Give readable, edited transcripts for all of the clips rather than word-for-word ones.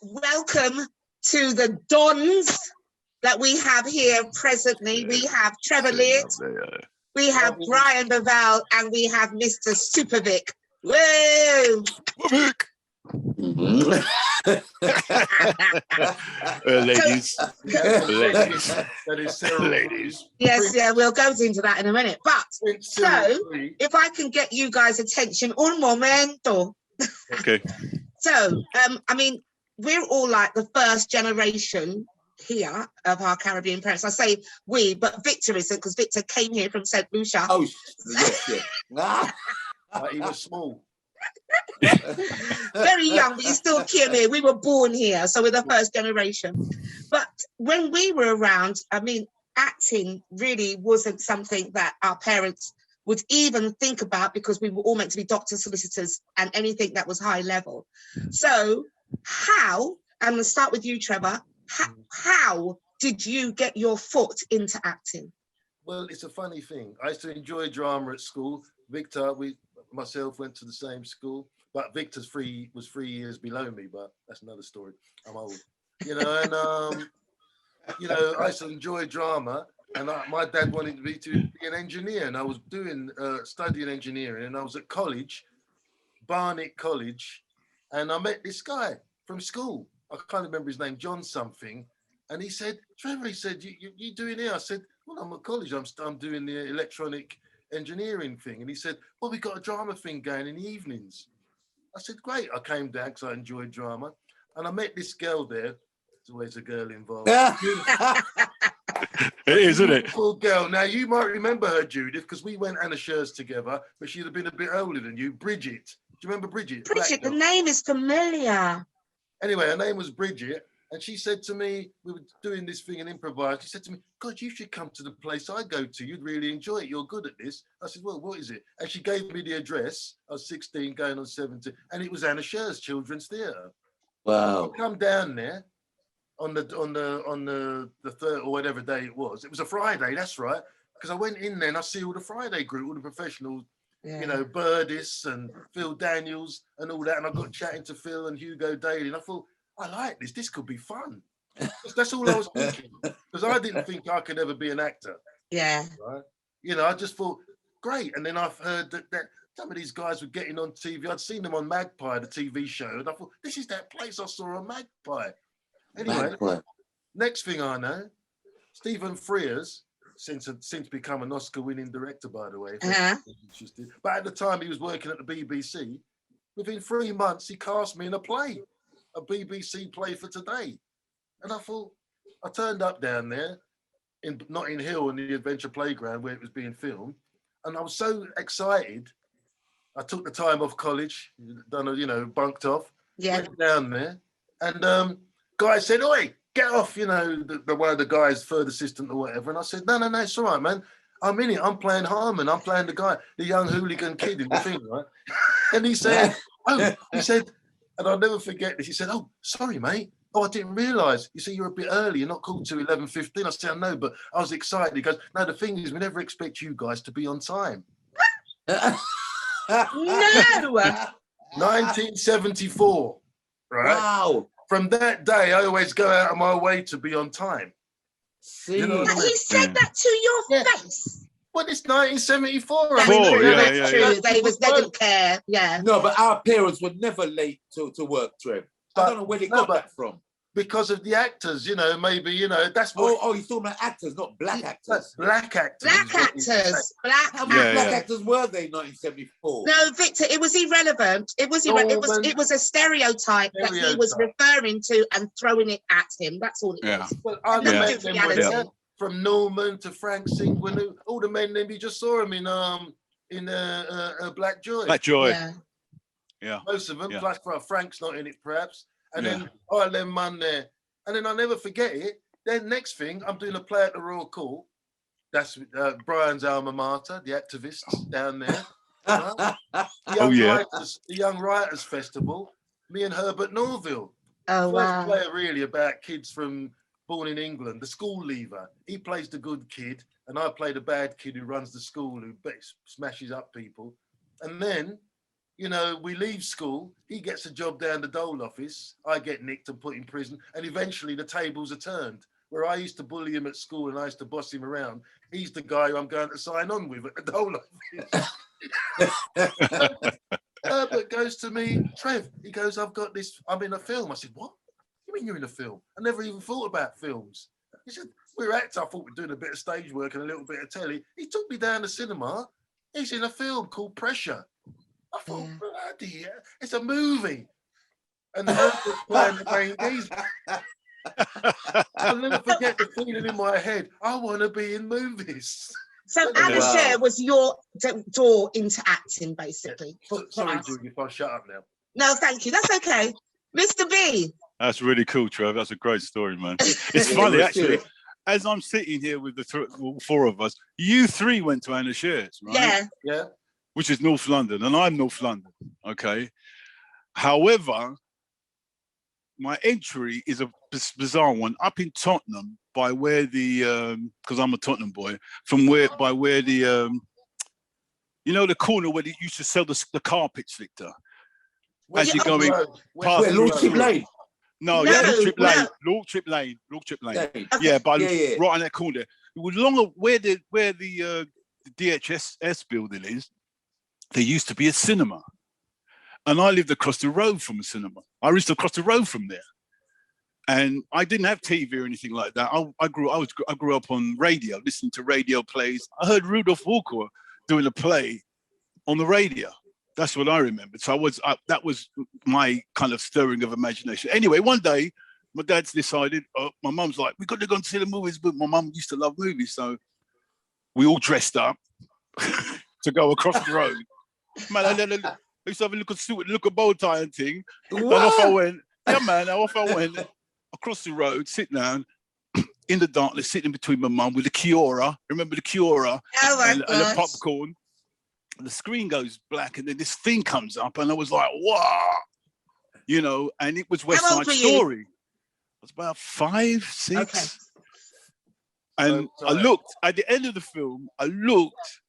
Welcome to the Dons that we have here presently. We have Trevor Laird, we have Brian Bovell, and we have Mr. Supervic. Whoa! Ladies. Yes, yeah, we'll go into that in a minute. But so, if I can get you guys' attention, un momento. Okay. So, I mean, we're all like the first generation here of our Caribbean parents. I say we, but Victor isn't, because Victor came here from St. Lucia. Oh, yes. He was small. Very young, but you still came here. We were born here, so we're the first generation. But when we were around, I mean, acting really wasn't something that our parents would even think about, because we were all meant to be doctors, solicitors, and anything that was high level. So how, I'm going to start with you, Trevor, how did you get your foot into acting? Well, it's a funny thing. I used to enjoy drama at school. Victor, myself went to the same school, but Victor's was 3 years below me, but that's another story. I'm old. You know, and you know, I used to enjoy drama, and my dad wanted me to be an engineer, and I was studying engineering, and I was at college, Barnet College, and I met this guy from school. I can't remember his name, John something, and he said, Trevor, he said, you doing here? I said, well, I'm at college, I'm doing the electronic engineering thing. And he said, well, we got a drama thing going in the evenings. I said, great. I came down because I enjoyed drama, and I met this girl there. There's always a girl involved. It is, isn't it? Beautiful girl. Now, you might remember her, Judith, because we went Anna Schurz together, but she'd have been a bit older than you. Bridget. Do you remember Bridget? Bridget, the name is familiar. Anyway, her name was Bridget, and she said to me, we were doing this thing and improvised. She said to me, God, you should come to the place I go to. You'd really enjoy it. You're good at this. I said, well, what is it? And she gave me the address. I was 16, going on 17, and it was Anna Schurz Children's Theatre. Wow. I come down there on the third or whatever day it was. It was a Friday, that's right. Because I went in there and I see all the Friday group, all the professionals, you know, Burdis and Phil Daniels and all that. And I got chatting to Phil and Hugo Daly, and I thought, I like this. This could be fun. That's all I was thinking, because I didn't think I could ever be an actor. Yeah. Right. You know, I just thought, great. And then I've heard that some of these guys were getting on TV. I'd seen them on Magpie, the TV show, and I thought, this is that place I saw on Magpie. Anyway, next thing I know, Stephen Frears, since become an Oscar-winning director, by the way. But at the time, he was working at the BBC. Within 3 months, he cast me in a play, a BBC play for today. And I thought, I turned up down there in Notting Hill in the Adventure Playground where it was being filmed, and I was so excited. I took the time off college, bunked off, went down there, and guy said, "Oi, get off!" You know, the one of the guys, third assistant or whatever. And I said, "No, it's all right, man. I'm in it. I'm playing Harmon. I'm playing the guy, the young hooligan kid in the thing, right?" And he said, and I'll never forget this. He said, "Oh, sorry, mate. Oh, I didn't realise. You see, you're a bit early. You're not called to 11:15. I said, "I know, but I was excited." He goes, "No, the thing is, we never expect you guys to be on time." No. 1974, right? Wow. From that day, I always go out of my way to be on time. See, You know what I mean? He said that to your face. Well, it's 1974. That's true. They didn't care. Yeah. No, but our parents were never late to work, Trev. I don't know where they got that from. Because of the actors, maybe, that's what... Oh, you're talking about actors, not black actors. Black actors. Black actors. How many black actors were they in 1974? No, Victor, it was irrelevant. It was a stereotype that he was referring to and throwing it at him. That's all it was. Well, I met them from Norman to Frank Singwin, all the men, then you just saw them in Black Joy. Black Joy. Yeah. Most of them, plus Frank's not in it, perhaps. And then I had them man there. And then I'll never forget it. Then next thing, I'm doing a play at the Royal Court. That's Brian's alma mater, the activists down there. The Young Writers Festival. Me and Herbert Norville. Oh, First play really about kids born in England, the school leaver. He plays the good kid, and I play the bad kid who runs the school, who smashes up people. And then, you know, we leave school, he gets a job down the dole office, I get nicked and put in prison, and eventually the tables are turned. Where I used to bully him at school and I used to boss him around, he's the guy who I'm going to sign on with at the dole office. Herbert goes to me, Trev, he goes, I'm in a film. I said, what? You mean you're in a film? I never even thought about films. He said, we're actors. I thought we're doing a bit of stage work and a little bit of telly. He took me down the cinema. He's in a film called Pressure. I thought, bloody hell, it's a movie. And Herbert's playing the main geezer. I'll never forget the feeling in my head. I want to be in movies. So Anna Sher was your door into acting, basically. Sorry, Judy, if I shut up now. No, thank you. That's okay. Mr. B. That's really cool, Trevor. That's a great story, man. It's funny, actually. As I'm sitting here with the four of us, you three went to Anna Sher's, right? Yeah. Which is North London, and I'm North London, okay? However, my entry is a bizarre one up in Tottenham by where the, because I'm a Tottenham boy, by where the, you know, the corner where they used to sell the carpets, Victor? As you're going past Lordship Lane. No, yeah, Lordship Lane. Yeah, right on that corner. It was longer where the DHS building is. There used to be a cinema, and I lived across the road from a cinema. I used to cross the road from there, and I didn't have TV or anything like that. I grew up on radio, listening to radio plays. I heard Rudolph Walker doing a play on the radio. That's what I remembered. So that was my kind of stirring of imagination. Anyway, one day, my dad's decided, my mum's like, we've got to go and see the movies, but my mum used to love movies. So we all dressed up to go across the road. Man, I used to have a little suit, a little bow tie and thing. And off I went. Yeah, man, off I went across the road, sit down in the darkness, sitting between my mum with the Kiora. Remember the Kiora? And the popcorn. The screen goes black and then this thing comes up and I was like, wow, you know, and it was West Side Story. I was about 5, 6. Okay. And I looked at the end of the film, I looked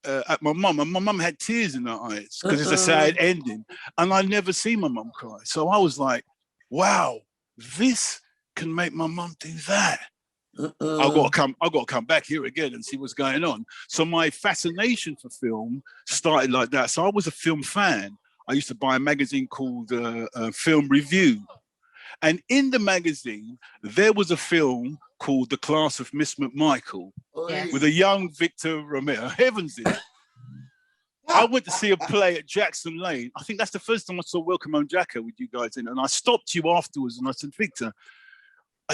at my mum, and my mum had tears in her eyes because it's a sad ending. And I never see my mum cry. So I was like, wow, this can make my mum do that. I've got to come back here again and see what's going on. So my fascination for film started like that. So I was a film fan. I used to buy a magazine called Film Review. And in the magazine, there was a film called The Class of Miss McMichael with a young Victor Romero Evans in it. I went to see a play at Jackson Lane. I think that's the first time I saw Welcome Home Jacko with you guys in it. And I stopped you afterwards and I said, Victor,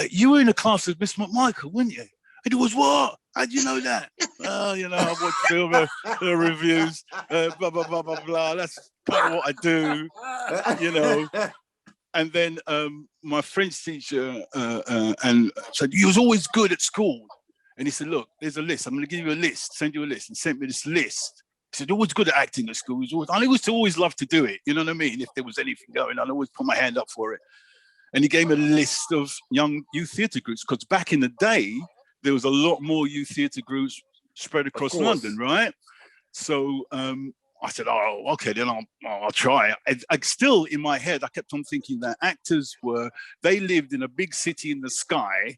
you were in a class with Miss McMichael, weren't you? And it was what? How'd you know that? Well, you know, I watch film reviews, blah, blah, blah, blah, blah. That's kind of what I do, you know. And then my French teacher and said, you was always good at school. And he said, look, there's a list. I'm going to give you a list, send you a list. And sent me this list. He said, always good at acting at school. I used to always love to do it. You know what I mean? If there was anything going on, I always put my hand up for it. And he gave me a list of young youth theatre groups, because back in the day, there was a lot more youth theatre groups spread across London, right? So I said, oh, okay, then I'll try. I still, in my head, I kept on thinking that actors they lived in a big city in the sky,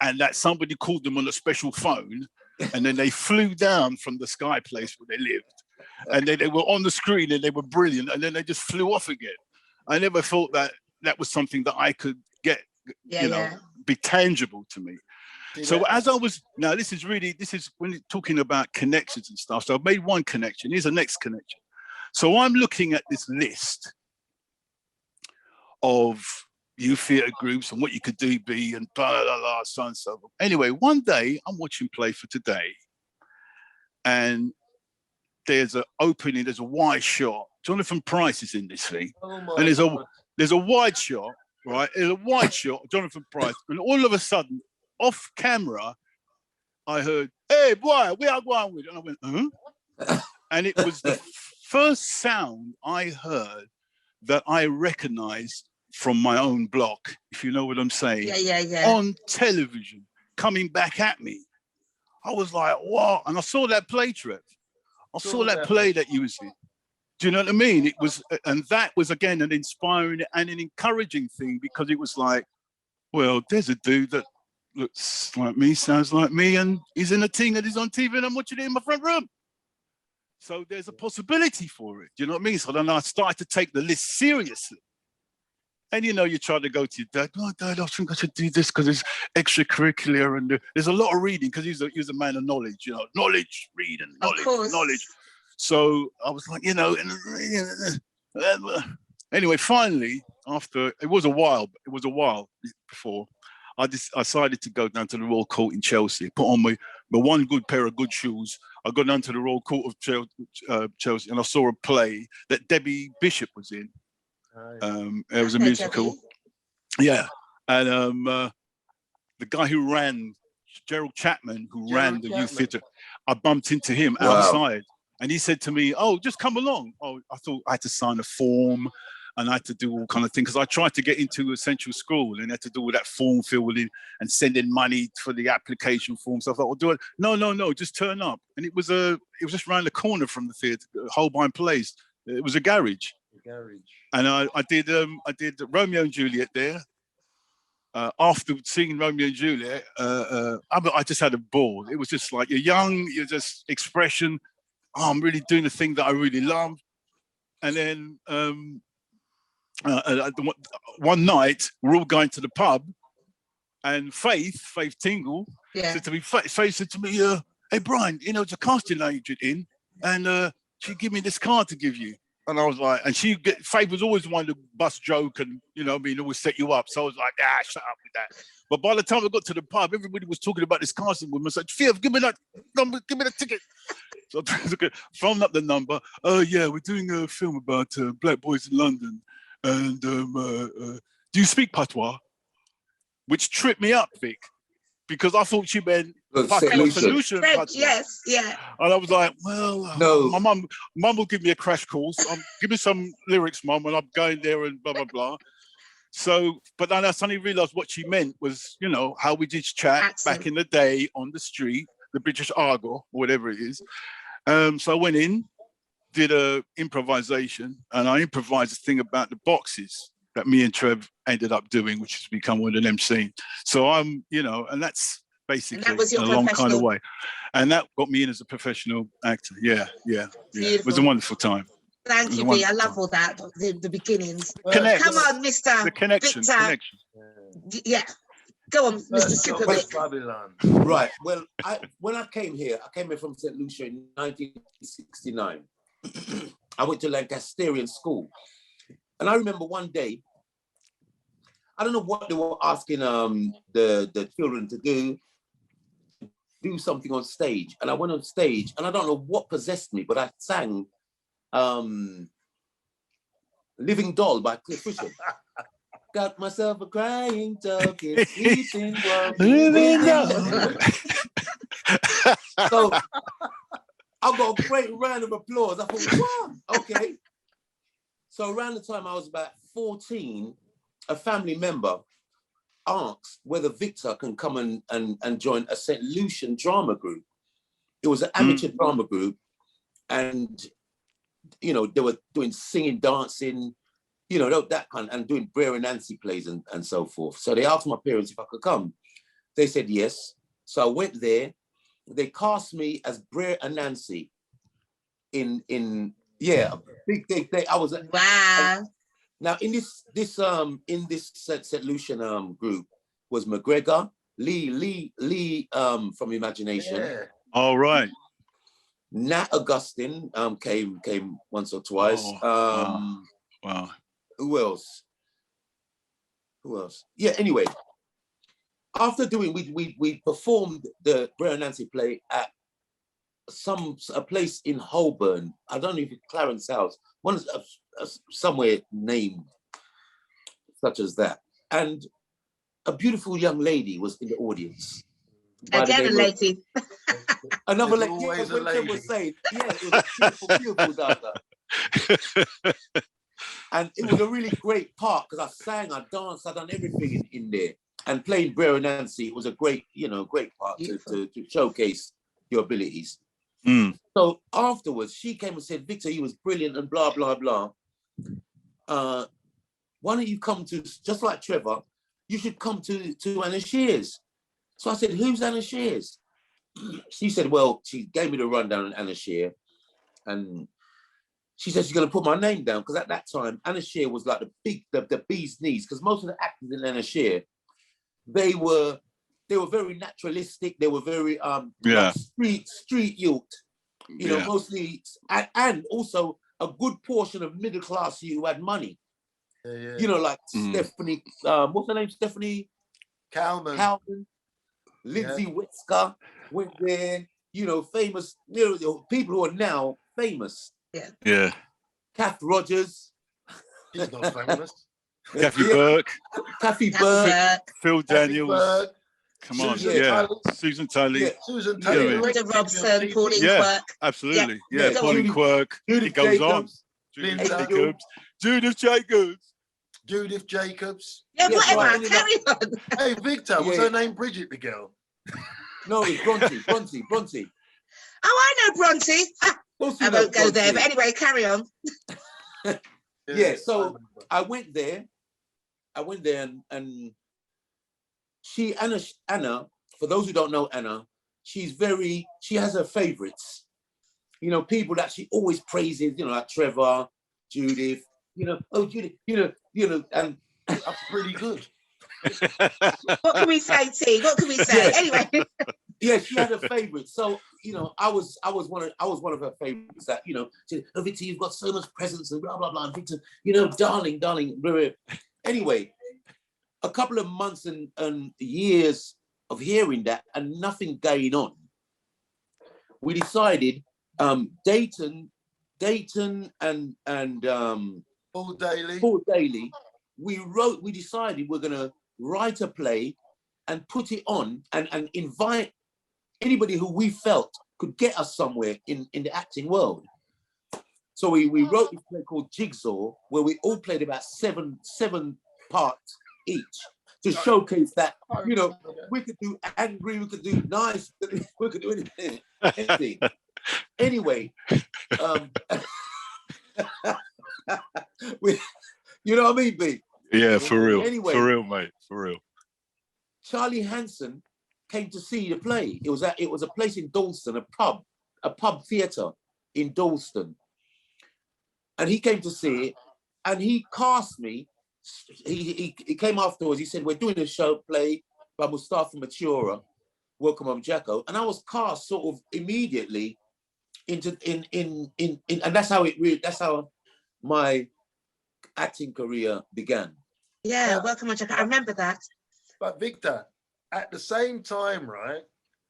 and that somebody called them on a special phone, and then they flew down from the sky place where they lived. And then they were on the screen and they were brilliant, and then they just flew off again. I never thought that was something that I could get, be tangible to me. So as I was, now this is when you're talking about connections and stuff. So I've made one connection. Here's the next connection. So I'm looking at this list of youth theatre groups and what you could do, and blah, blah, blah, so and so. Anyway, one day I'm watching Play for Today, and there's an opening, there's a wide shot. Jonathan Pryce is in this thing. And there's a wide shot, right? There's a wide shot of Jonathan Pryce. And all of a sudden, off camera, I heard, hey, boy, we are going with it. And I went, huh? And it was the first sound I heard that I recognized from my own block, if you know what I'm saying. Yeah. On television, coming back at me. I was like, what? And I saw that play, Trev. I saw that play that you was in. Do you know what I mean? It was, and that was again an inspiring and an encouraging thing, because it was like, well, there's a dude that looks like me, sounds like me, and he's in a thing and he's on TV and I'm watching it in my front room. So there's a possibility for it. Do you know what I mean? So then I started to take the list seriously. And you know, you try to go to your dad, oh, Dad, I think I should do this because it's extracurricular, and there's a lot of reading, because he's a man of knowledge, you know, knowledge, reading, knowledge. So I was like, you know, anyway, finally, after, it was a while before, I decided to go down to the Royal Court in Chelsea, put on my one good pair of good shoes. I got down to the Royal Court of Chelsea, and I saw a play that Debbie Bishop was in. It was a musical. Yeah. And the guy who ran, Gerald Chapman, ran the youth theatre, I bumped into him outside, and he said to me, oh, just come along. Oh, I thought I had to sign a form and I had to do all kind of things, because I tried to get into a central school and I had to do all that form filling and sending money for the application form. So I thought, well, do it. No, just turn up. And it was just around the corner from the theatre, Holbein Place. It was a garage. And I did Romeo and Juliet there. After seeing Romeo and Juliet, I just had a ball. It was just like, you're young, you're just expression. Oh, I'm really doing the thing that I really love. And then one night, we're all going to the pub, and Faith Tingle said to me, Faith said to me, hey, Brian, you know, it's a casting agent in, and she give me this card to give you. And I was like, and Faith was always the one to bust joke and, you know, I mean, always set you up. So I was like, shut up with that. But by the time I got to the pub, everybody was talking about this casting woman. I said, Fia, give me that number, give me the ticket. So I phoned up the number. Oh, yeah, we're doing a film about black boys in London. And do you speak patois? Which tripped me up, Vic, because I thought she meant solution. Yes, yeah. And I was like, well, no. My mum will give me a crash course. Give me some lyrics, Mum, and I'm going there and blah, blah, blah. So, but then I suddenly realized what she meant was, you know, how we did chat back in the day on the street, the British argot, or whatever it is. So I went in, did a improvisation, and I improvised a thing about the boxes that me and Trev ended up doing, which has become one of them scenes. So I'm, you know, and that's basically in a long kind of way. And that got me in as a professional actor. Yeah. It was a wonderful time. Thank you, B. I love all that, the beginnings. Come on, Mr. The connection. Yeah. Go on, Mr. Supervic. Right. Well, when I came here from St. Lucia in 1969. I went to Lancasterian school. And I remember one day, I don't know what they were asking the children to do something on stage. And I went on stage, and I don't know what possessed me, but I sang Living Doll by Cliff Richard. Got myself a crying dog, it's sleeping living doll. So I got a great round of applause. I thought, wow, okay. So around the time I was about 14, a family member asked whether Victor can come and join a St. Lucian drama group. It was an amateur drama group, and you know, they were doing singing, dancing, you know, that kind, and doing Brer and Nancy plays and so forth. So they asked my parents if I could come. They said yes. So I went there. They cast me as Brer and Nancy in a big day. I was wow. Now in this St. Lucian group was McGregor, Lee from Imagination. Yeah. All right. Nat Augustine came once or twice. Wow. Who else? Yeah, anyway. After doing, we performed the Brer and Nancy play at a place in Holborn. I don't know if it's Clarence House, somewhere named such as that. And a beautiful young lady was in the audience. Again, a lady. Another lady. Yeah, when lady. Was saying, yeah, it was a beautiful daughter. And it was a really great part because I sang, I danced, I done everything in there. And playing Brer and Nancy, it was a great part to showcase your abilities. Mm. So afterwards, she came and said, Victor, he was brilliant and blah, blah, blah. Why don't you come to, just like Trevor, you should come to Anna Shears. So I said, who's Anna Shears? She said, well, she gave me the rundown on Anna Shear. And she said she's going to put my name down, because at that time, Anna Shear was like the bee's knees, because most of the actors in Anna Shear, they were very naturalistic. They were very like street youth, you know, mostly, and also a good portion of middle class who had money. You know, like Stephanie, what's her name? Stephanie Calman, Lindsay Whisker went there. You know, famous, you know, people who are now famous. Yeah. Kath Rogers. She's not famous. Kathy Burke. Kathy Burke. Phil Daniels. Burke. Come on, Susan Tully. Susan Tully. Rhoda Robson, Pauline Quirk. Absolutely. Yeah, Pauline Quirk. Judith It goes Jacobs. on. Judith Jacobs. Judith Jacobs. Yeah, whatever. right. Carry on. Hey, Victor, was her name Bridget, the girl? No, it's Bronte. Oh, I know Bronte. I won't go there, but anyway, carry on. Yeah, so I went there and she, Anna, for those who don't know Anna, she has her favorites. You know, people that she always praises, you know, like Trevor, Judith, you know, Judith, you know, and that's pretty good. What can we say, T? What can we say? Yeah. Anyway. Yeah, she had her favorites. So, you know, I was one of her favorites. That, you know, she said, oh, Victor, you've got so much presence and blah blah blah. And Victor, you know, darling. Blah, blah. Anyway, a couple of months and years of hearing that and nothing going on, we decided, Dayton and Paul Daly, we decided we're gonna write a play and put it on and invite anybody who we felt could get us somewhere in the acting world. So we wrote this play called Jigsaw, where we all played about seven parts each to showcase that, you know, we could do angry, we could do nice, we could do anything. Anyway, you know what I mean, B? Yeah, for real. Anyway, for real, mate. For real. Charlie Hanson came to see the play. It was a place in Dalston, a pub theatre in Dalston. And he came to see it, and he cast me. He came afterwards. He said, we're doing a show play by Mustafa Matura, Welcome Home Jacko. And I was cast sort of immediately into and that's how my acting career began. Yeah, Welcome Home Jacko. I remember that. But Victor, at the same time, right,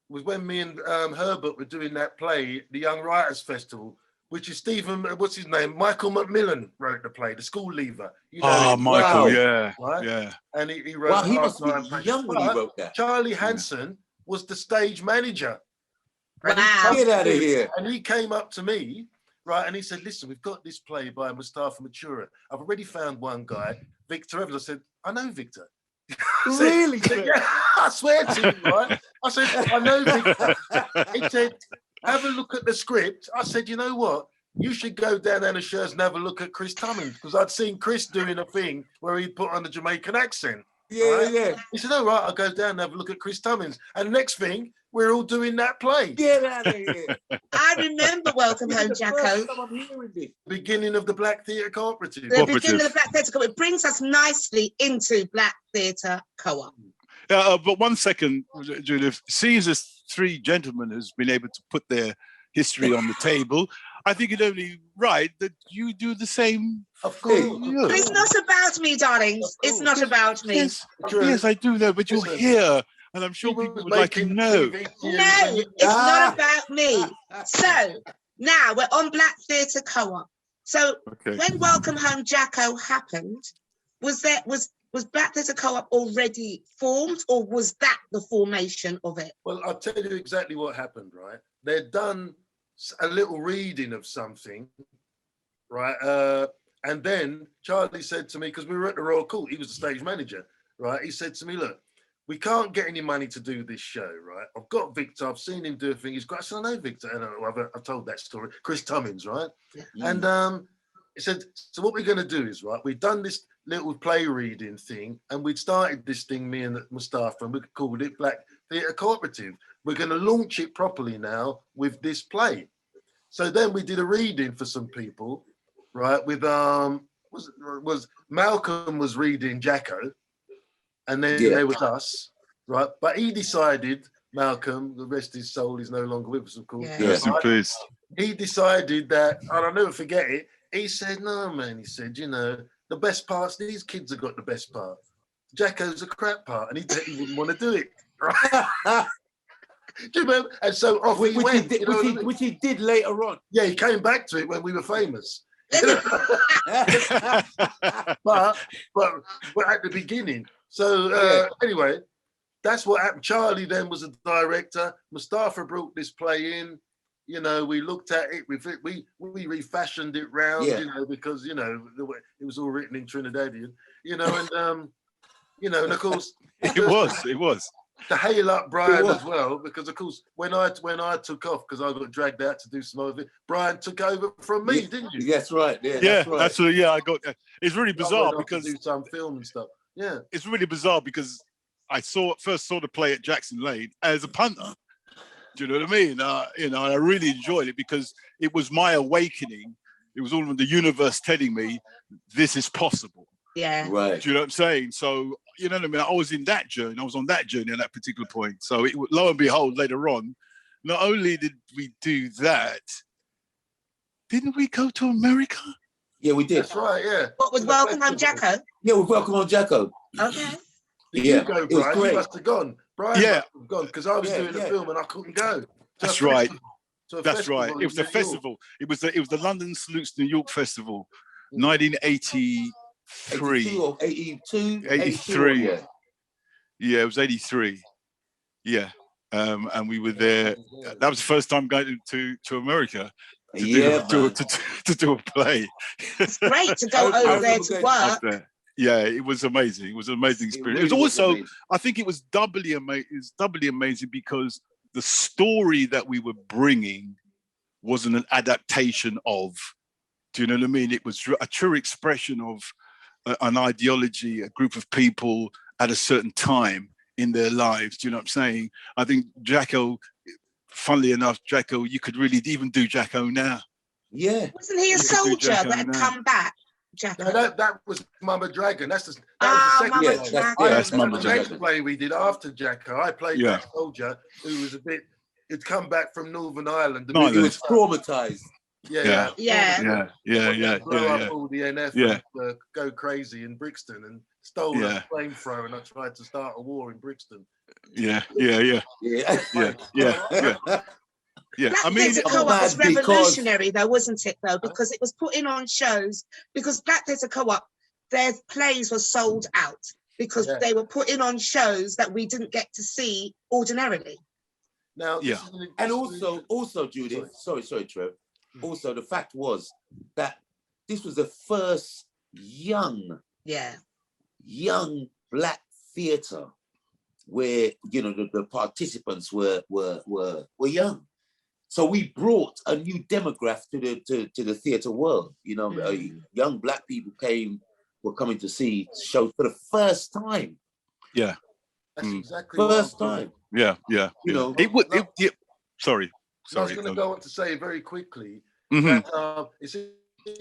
was when me and Herbert were doing that play, the Young Writers Festival, which is Stephen, what's his name? Michael Macmillan wrote the play, The School Leaver. You know Michael, right? yeah. And he wrote. Wow, he must be young when he wrote that. Charlie Hanson was the stage manager. Wow. Get out of here. And he came up to me, right, and he said, listen, we've got this play by Mustafa Matura. I've already found one guy, Victor Evans. I said, I know Victor. Really? Yeah, I swear to you, right? I said, I know Victor. He said, have a look at the script. I said, you know what? You should go down Anna Shears and have a look at Chris Tummins, because I'd seen Chris doing a thing where he'd put on a Jamaican accent. Yeah. He said, all right, I'll go down and have a look at Chris Tummins. And next thing, we're all doing that play. Get out of here. I remember Welcome Home Jacko. Beginning of the Black Theatre Cooperative. The beginning of the Black Theatre Co-op. It brings us nicely into Black Theatre Co-op. But 1 second, Judith. Seeing as three gentlemen has been able to put their history on the table, I think it's only right that you do the same. Of course. But it's not about me, darlings. It's not about me. Yes, I do know, but you're here, and I'm sure people would like to know. No, it's not about me. So now we're on Black Theatre Co-op. So when Welcome Home Jacko happened, was Black Theatre Co-op already formed, or was that the formation of it? Well, I'll tell you exactly what happened, right? They'd done a little reading of something, right? And then Charlie said to me, because we were at the Royal Court, he was the stage manager, right? He said to me, look, we can't get any money to do this show, right? I've got Victor, I've seen him do a thing. He's great. I said, I know Victor, and I've told that story. Chris Tummins, right? Yeah. And he said, so what we're going to do is, right, we've done this little play reading thing, and we'd started this thing, me and Mustafa, and we called it Black Theatre Cooperative. We're going to launch it properly now with this play. So then we did a reading for some people, right? With was Malcolm was reading Jacko, and then there was us, right? But he decided, Malcolm, the rest of his soul is no longer with us, of course. Yeah. Rest in peace. He decided that, and I'll never forget it. He said, "No, man," he said, "you know, the best parts, these kids have got the best part. Jacko's a crap part," and he wouldn't want to do it. Right? Do you remember? And so off we went. Which he did later on. Yeah, he came back to it when we were famous. but at the beginning. So anyway, that's what happened. Charlie then was a director. Mustafa brought this play in. You know, we looked at it. We refashioned it round. You know, because you know it was all written in Trinidadian. You know, and you know, and of course it was. To hail up Brian as well, because of course when I took off because I got dragged out to do some of it, Brian took over from me, didn't you? That's right. Yeah, that's right. Absolutely. Yeah, I got. It's really bizarre because do some film and stuff. Yeah, it's really bizarre because I first saw the play at Jackson Lane as a punter. Do you know what I mean? You know, and I really enjoyed it because it was my awakening. It was all of the universe telling me this is possible. Yeah. Right. Do you know what I'm saying? So, you know what I mean? I was in that journey. I was on that journey at that particular point. So, lo and behold, later on, not only did we do that, didn't we go to America? Yeah, we did. That's right, yeah. What was Welcome Home Jacko? Yeah, with Welcome Home Jacko. Okay. Did you go, Brian? You must have gone. Brian must have gone because I was doing the film and I couldn't go. That's right. That's right. It was a festival. It was the London Salutes New York Festival, 1983. 82 or 82? 83. Yeah, it was 83. Yeah. And we were there. That was the first time going to America to do a play. It's great to go over there to work. Yeah, it was amazing. It was an amazing experience. It was also, I think it was doubly amazing because the story that we were bringing wasn't an adaptation of, do you know what I mean? It was a true expression of an ideology, a group of people at a certain time in their lives. Do you know what I'm saying? I think Jacko, funnily enough, Jacko, you could really even do Jacko now. Yeah. Wasn't he a soldier that had come back, Jacko? No, that was Mama Dragon. That was the second play. That's Mama Dragon. The next play we did after Jacko, I played that soldier who was he'd come back from Northern Ireland. He was traumatized. Blow up all the NF and go crazy in Brixton and stole a flamethrower and I tried to start a war in Brixton. Yeah. Black I mean, Theatre Co-op was revolutionary though, wasn't it though? Because it was putting on shows, because Black Theatre Co-op, their plays were sold out because they were putting on shows that we didn't get to see ordinarily. Now, and also, Judith, sorry, Trev. Also, the fact was that this was the first young Black theatre where the participants were young. So we brought a new demographic to the theatre world. Young Black people were coming to see shows for the first time. Yeah, that's exactly first time. Yeah. Sorry. I was going to go on to say very quickly that it's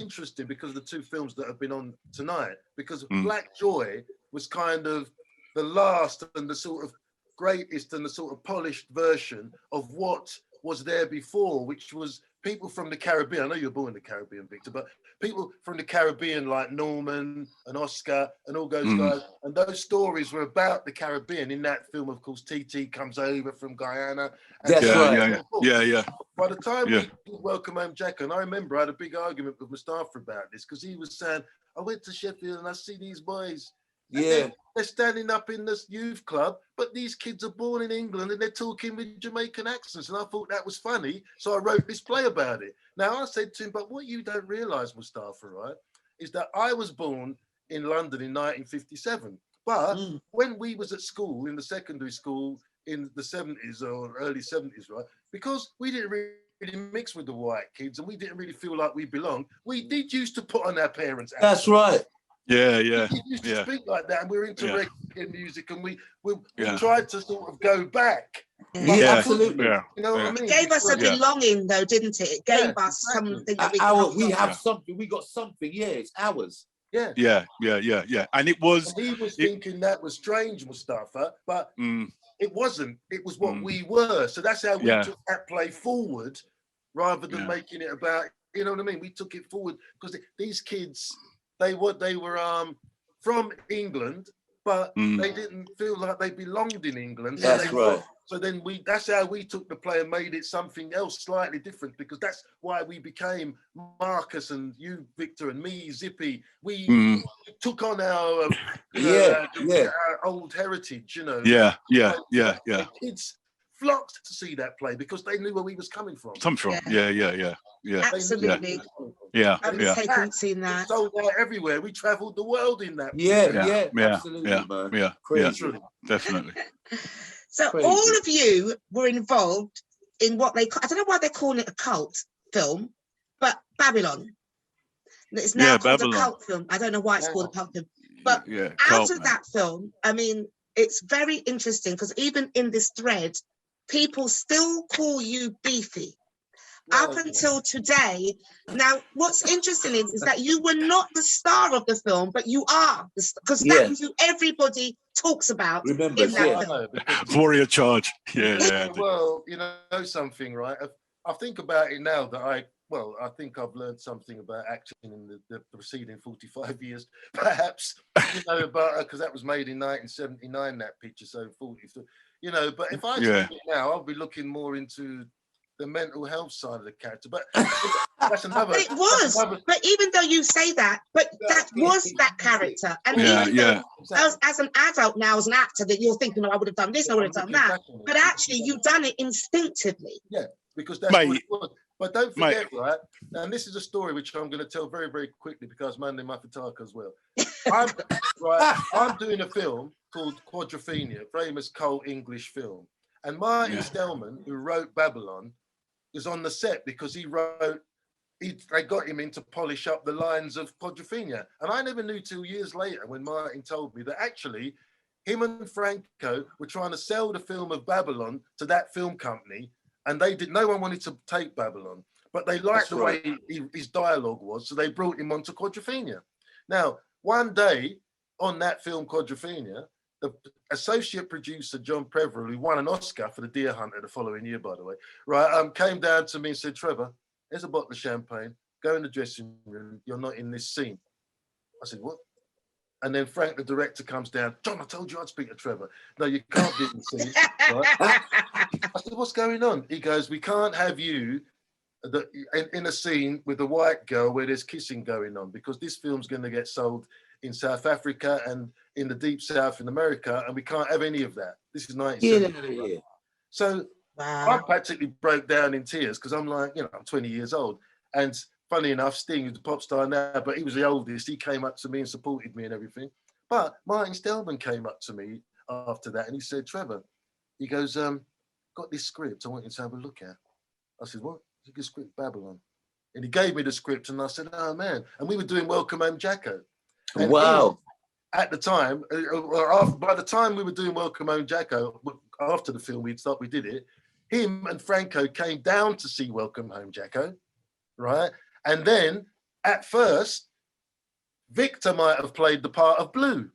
interesting because of the two films that have been on tonight, because Black Joy was kind of the last and the sort of greatest and the sort of polished version of what was there before, which was people from the Caribbean. I know you're born in the Caribbean, Victor, but people from the Caribbean like Norman and Oscar and all those guys, and those stories were about the Caribbean. In that film, of course, TT comes over from Guyana. That's right. Yeah. By the time we Welcome Home Jacko, and I remember I had a big argument with Mustafa about this because he was saying, I went to Sheffield and I see these boys. They're standing up in this youth club, but these kids are born in England and they're talking with Jamaican accents. And I thought that was funny. So I wrote this play about it. Now I said to him, but what you don't realize, Mustafa, right, is that I was born in London in 1957. But when we was at school, in the secondary school in the 70s or early 70s, right? Because we didn't really mix with the white kids and we didn't really feel like we belonged, we did used to put on our parents' accent. That's right. Yeah, yeah. We used to speak like that, and we're into reggae music, and we Yeah. tried to sort of go back. Yeah, absolutely. Yeah. You know what I mean? It gave us a belonging, though, didn't it? It gave us something that we have something. We got something. Yeah, it's ours. Yeah. Yeah, yeah, yeah, yeah. And it was. And he was thinking that was strange, Mustafa, but it wasn't. It was what we were. So that's how we took that play forward, rather than making it about. You know what I mean? We took it forward because these kids, they were from England, but they didn't feel like they belonged in England. So That's right. So then that's how we took the play and made it something else slightly different, because that's why we became Marcus and you, Victor, and me, Zippy. We took on our our old heritage, you know. Yeah. The kids flocked to see that play because they knew where we was coming from. Yeah. Absolutely. Yeah. I was taken seeing that. Sold out everywhere. We travelled the world in that. Yeah, absolutely, man. Crazy. Definitely. So all of you were involved in what I don't know why they call it a cult film, but Babylon. It's now called a cult film. I don't know why it's called a cult film. But out of that film, I mean, it's very interesting because even in this thread, people still call you Beefy. Up until today. Now, what's interesting is that you were not the star of the film, but you are, because that's who everybody talks about in that film. Warrior Charge. Yeah. Well, you know something, right? I think about it now that I think I've learned something about acting in the preceding 45 years, perhaps, you know, but because that was made in 1979, that picture, so 40, you know, but if I see it now, I'll be looking more into the mental health side of the character, but that's another. But it was. But even though you say that, but that was that character, and even though as an adult now, as an actor, that you're thinking, I would have done this, I would have done that, but actually you've done it instinctivly. Yeah, because that's what it was. But don't forget, right? And this is a story which I'm going to tell very, very quickly because Monday Mafataka as well. I'm doing a film called Quadrophenia, a famous cult English film, and Martin Stellman, who wrote Babylon, was on the set because they got him in to polish up the lines of Quadrophenia. And I never knew till years later when Martin told me that actually him and Franco were trying to sell the film of Babylon to that film company, and no one wanted to take Babylon, but they liked the way his dialogue was, so they brought him onto Quadrophenia. Now, one day on that film Quadrophenia, the associate producer, John Preverell, who won an Oscar for The Deer Hunter the following year, by the way, came down to me and said, Trevor, here's a bottle of champagne, go in the dressing room, you're not in this scene. I said, what? And then Frank, the director, comes down, John, I told you I'd speak to Trevor. No, you can't be in the scene. Right? I said, what's going on? He goes, we can't have you in a scene with a white girl where there's kissing going on because this film's going to get sold in South Africa and in the deep South in America, and we can't have any of that. This is 1970. So I practically broke down in tears because I'm like, you know, I'm 20 years old. And funny enough, Sting is the pop star now, but he was the oldest. He came up to me and supported me and everything. But Martin Stellman came up to me after that and he said, Trevor, he goes, got this script I want you to have a look at. I said, what? He goes, script Babylon. And he gave me the script and I said, oh man. And we were doing Welcome Home Jacko. And at the time, by the time we were doing Welcome Home Jacko, after the film we did it, him and Franco came down to see Welcome Home Jacko, right? And then at first, Victor might have played the part of Blue.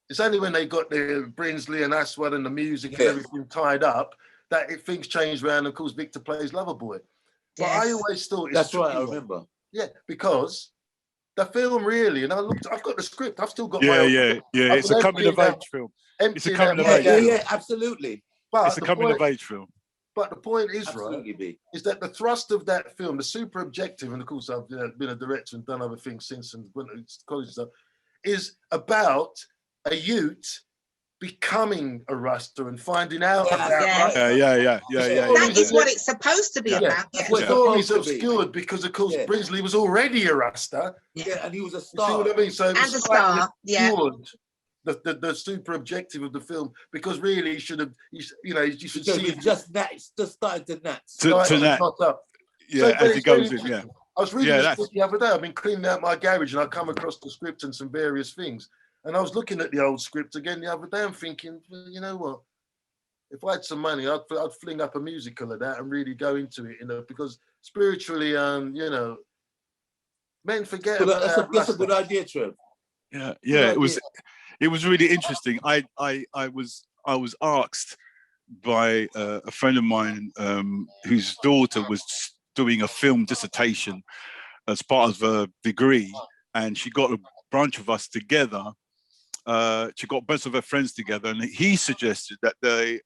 It's only when they got the Brinsley and Aswad and the music and everything tied up that things changed around and of course Victor plays Loverboy. But I always thought it's that's right, I remember. Yeah, because the film really, and I've got the script, I've still got it's a coming of age film. It's a coming of age. Yeah, absolutely. But it's a coming of age film. But the point is, is that the thrust of that film, the super objective, and of course I've been a director and done other things since and went to college and stuff, is about a youth becoming a Rasta and finding out about Rasta. That is what it's supposed to be about. The story's obscured because, of course, Brinsley was already a Rasta. Yeah, and he was a star. You see what I mean? So it was and a star, obscured the super objective of the film, because really you should see it just started to nats. To nat. Not up. Yeah, So, as it goes in, yeah. I was reading the script the other day. I've been cleaning out my garage and I come across the script and some various things. And I was looking at the old script again the other day and thinking, well, you know what? If I had some money, I'd fling up a musical of that and really go into it, because spiritually, men forget about that's a good idea, Trev. Yeah, it was really interesting. I was asked by a friend of mine whose daughter was doing a film dissertation as part of a degree, and she got a bunch of us together. She got a bunch of her friends together, and he suggested that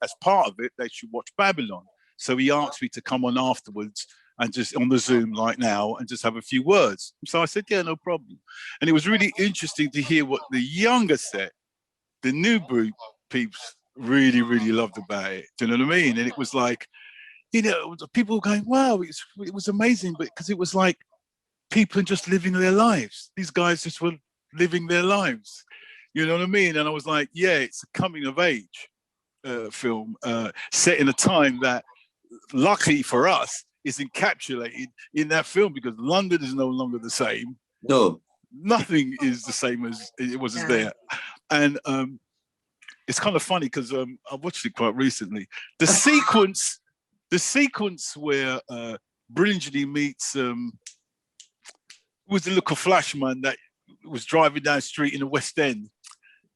as part of it, they should watch Babylon. So he asked me to come on afterwards and just on the Zoom like now and just have a few words. So I said, yeah, no problem. And it was really interesting to hear what the younger set, the new group peeps, really, really loved about it. Do you know what I mean? And it was like, people were going, wow, it was amazing, but because it was like people just living their lives. These guys just were living their lives. You know what I mean? And I was like, yeah, it's a coming of age film set in a time that, luckily for us, is encapsulated in that film, because London is no longer the same. No. Nothing is the same as it was there. And it's kind of funny because I watched it quite recently. The sequence where Bringley meets who was the little flashman that was driving down the street in the West End.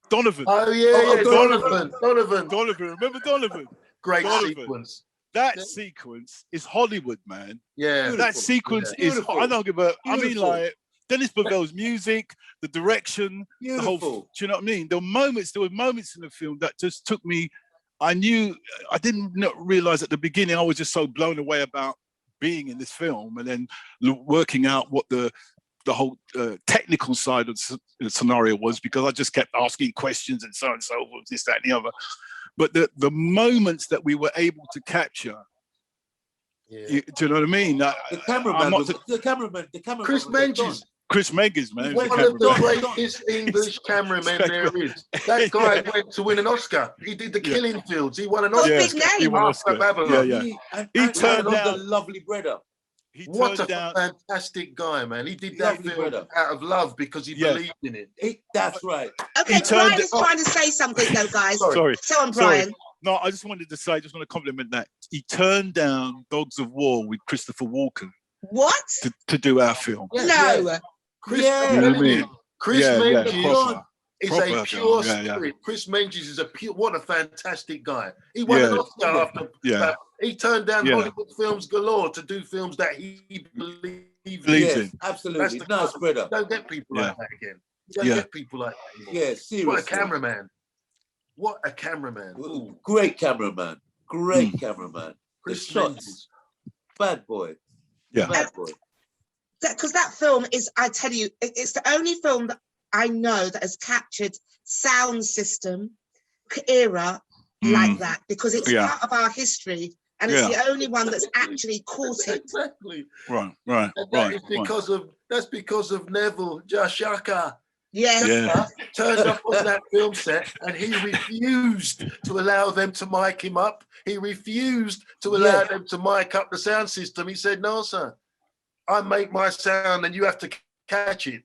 Donovan. Oh yeah, Donovan. Remember Donovan? Great sequence. That sequence is Hollywood, man. Yeah. Beautiful. That sequence is. I don't give a. I mean, like Dennis Bovell's music, the direction, the whole. Do you know what I mean? There were moments in the film that just took me. I didn't realize at the beginning. I was just so blown away about being in this film, and then working out what the whole technical side of the scenario was, because I just kept asking questions and so forth, this, that, and the other. But the moments that we were able to capture, do you know what I mean? The cameraman. Chris Menges, man. One of the greatest English cameramen there is. That guy went to win an Oscar. He did The Killing Fields. He won an Oscar. Big name. He won an Oscar. He turned down the lovely brother. What a fantastic guy, man. He did that film out of love because he believed in it. That's right. Okay, Brian is trying to say something though, guys. Sorry. So on, Brian. No, I just wanted to say, I just want to compliment that. He turned down Dogs of War with Christopher Walken. What? To do our film. No. Chris Menges is a pure spirit. Chris Menges is what a fantastic guy. He won an Oscar after he turned down Hollywood films galore to do films that he believed in. Absolutely. Nice, brother. You don't get people like that again. You don't get people like that again. Yeah, seriously. What a cameraman. What a cameraman. Ooh, great cameraman. Great cameraman. The shots. Bad boy. Yeah. Bad boy. Because that film is, I tell you, it's the only film that I know that has captured sound system era like that, because it's part of our history, and it's the only one that's actually caught it. Exactly. Right. That's because of Neville Jashaka. Yes. Turned up on that film set, and he refused to allow them to mic him up. He refused to allow them to mic up the sound system. He said, "No, sir. I make my sound and you have to catch it."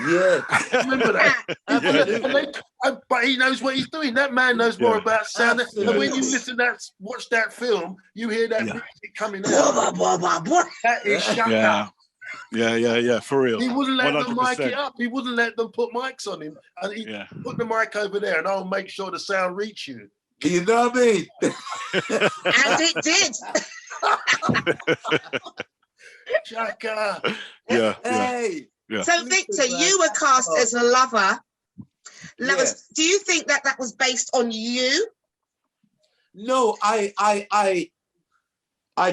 Yeah. Remember that? But he knows what he's doing. That man knows more about sound. Absolutely. And when you watch that film, you hear that music coming out. That is Shaka. Yeah, for real. He wouldn't let 100%. them mic it up. He wouldn't let them put mics on him. And he put the mic over there and I'll make sure the sound reach you. You know what I mean? And it did. Shaka. Hey. Yeah. So Victor, you were cast as a lover. Lovers. Do you think that was based on you? No, I